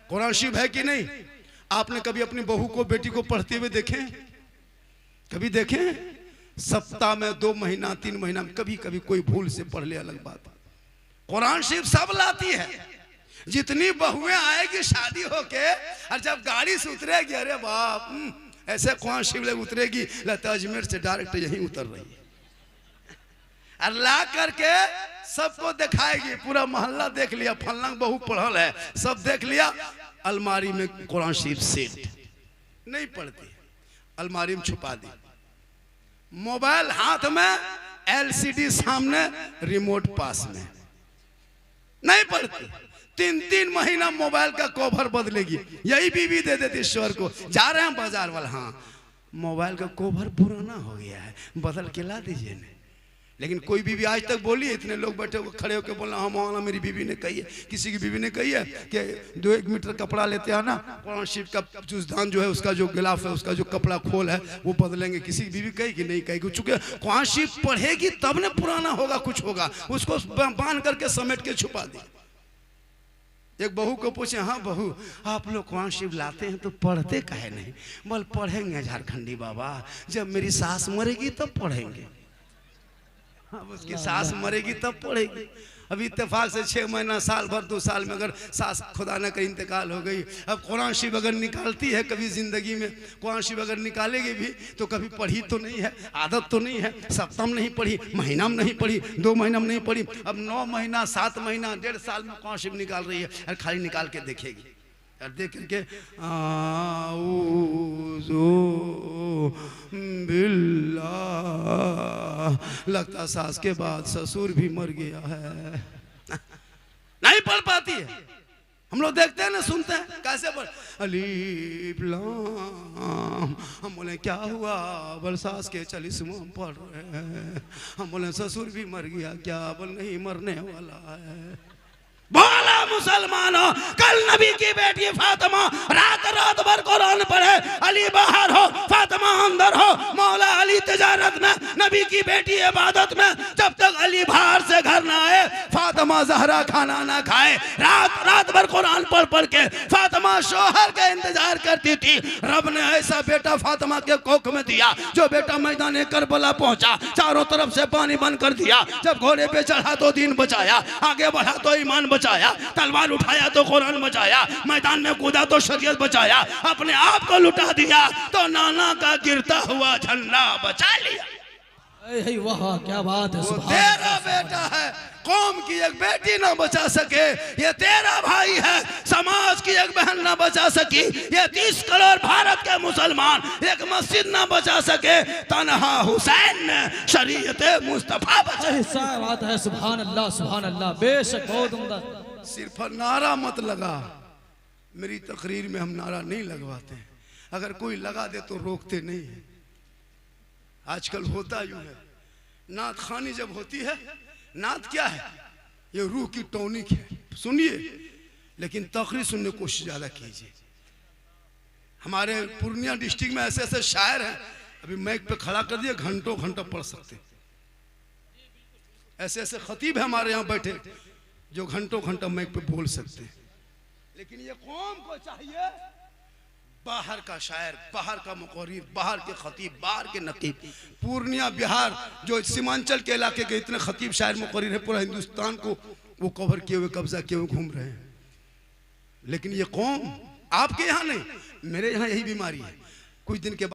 कुरान शरीफ है कि नहीं? आपने कभी अपनी बहू को, बेटी को पढ़ते हुए देखें? कभी देखें? सप्ताह में 2 महीना 3 महीना में कभी कभी कोई भूल से पढ़ ले, अलग बात। कुरान शरीफ सब लाती है। जितनी बहुएं आएगी शादी होके, और जब गाड़ी से उतरेगी, अरे बाप, ऐसे कुरान शरीफ उतरेगी, लगता अजमेर से डायरेक्ट यहीं उतर रही है। अल्लाह करके सबको दिखाएगी, पूरा मोहल्ला देख लिया, फलना बहू पढ़ल है, सब देख लिया। अलमारी में कुरान शरीफ सेट नहीं पढ़ती, अलमारी में छुपा दी। मोबाइल हाथ में, एलसीडी सामने, रिमोट पास में, नहीं पढ़ती। 3-3 महीना मोबाइल का कवर बदलेगी, यही बीवी दे देती ईश्वर को। जा रहे हैं बाजार वाला, हाँ मोबाइल का कवर पुराना हो गया है, बदल के ला दीजिए ना। लेकिन कोई बीवी आज तक बोली? इतने लोग बैठे हो खड़े होकर बोलना हाँ मौलाना मेरी बीवी ने कही है। किसी की बीवी ने कही है कि 2-1 मीटर कपड़ा लेते हैं ना, कुरान शरीफ का जूसदान जो है, उसका जो गिलाफ है, उसका जो कपड़ा खोल है वो बदलेंगे। किसी की बीवी कही कि नहीं कही? चूंकि कुरान शरीफ पढ़ेगी तब ने पुराना होगा, कुछ होगा, उसको बांध करके समेट के छुपा दी। एक बहू को पूछे, हाँ बहू आप लोग कुरान शरीफ लाते हैं तो पढ़ते काहे नहीं? बोल पढ़ेंगे झारखंडी बाबा, जब मेरी सास मरेगी तब पढ़ेंगे। अब उसकी सास मरेगी तब पढ़ेगी। अभी इत्तेफाक से 6 महीना, साल भर, 2 साल में अगर सास खुदा न करे इंतकाल हो गई, अब कुरान शरीफ अगर निकालती है कभी जिंदगी में, कुरान शरीफ अगर निकालेगी भी तो कभी पढ़ी तो नहीं है, आदत तो नहीं है, सप्ताह में नहीं पढ़ी, महीना में नहीं पढ़ी, 2 महीना में नहीं पढ़ी, अब 9 महीना 7 महीना 1.5 साल में कुरान शरीफ निकाल रही है, और खाली निकाल के देखेगी, और देख करके लगता सास के बाद ससुर भी मर गया है। नहीं पढ़ पाती है। हम लोग देखते हैं ना, सुनते हैं, कैसे पढ़ अलीफ लाम। हम बोले क्या हुआ? बोल सास के 40वां पढ़ रहे हैं। हम बोले ससुर भी मर गया क्या? बोल नहीं, मरने वाला है। बोला मुसलमानों, कल नबी की बेटी फातिमा रात भर कुरान पढ़े, अली बाहर हो, फातिमा अंदर हो, मौला अली तिजारत में, नबी की बेटी इबादत में। जब तक अली बाहर से घर ना आए, फातिमा जहरा खाना ना खाए, रात रात भर कुरान पढ़ पढ़ के फातिमा शोहर का इंतजार करती थी। रब ने ऐसा बेटा फातिमा के कोख में दिया, जो बेटा मैदान करबला पहुंचा, चारों तरफ से पानी बंद कर दिया। जब घोड़े पे चढ़ा तो दीन बचाया, आगे बढ़ा तो ईमान बचाया, तलवार उठाया तो कुरान बचाया, मैदान में कूदा तो शरीयत बचाया, अपने आप को लुटा दिया तो नाना का गिरता हुआ झंडा बचा लिया। वाह क्या बात है। वो तेरा बेटा है, कौम की एक बेटी ना बचा सके, ये तेरा भाई है, समाज की एक बहन ना बचा सकी, ये 30 करोड़ भारत के मुसलमान एक मस्जिद ना बचा सके, तन्हा हुसैन ने शरीयत मुस्तफा बचा। ऐसा बात है। सुभान अल्लाह सुभान अल्लाह, बेशक बहुत उम्दा। सिर्फ नारा मत लगा, मेरी तकरीर में हम नारा नहीं लगवाते, अगर कोई लगा दे तो रोकते नहीं है। आजकल होता यूं है, नात खानी जब होती है, नात क्या है, ये रूह की टॉनिक है, सुनिए, लेकिन तकरीर सुनने की कोशिश ज्यादा कीजिए। हमारे पूर्णिया डिस्ट्रिक्ट में ऐसे ऐसे शायर हैं, अभी माइक पे खड़ा कर दिए, घंटों घंटों पढ़ सकते। ऐसे ऐसे खतीब है हमारे यहाँ बैठे जो घंटों घंटों माइक पे बोल सकते हैं। लेकिन ये कौम को चाहिए बाहर का शायर, बाहर का मुक़र्रिर, बाहर के खतीब, बाहर के नकीब। पूर्णिया बिहार जो सीमांचल के इलाके के इतने खतीब शायर मुक़र्रिर है, पूरा हिंदुस्तान को वो कवर किए हुए, कब्जा किए हुए घूम रहे हैं। लेकिन ये कौम आपके यहाँ नहीं, मेरे यहाँ यही बीमारी है। कुछ दिन के बाद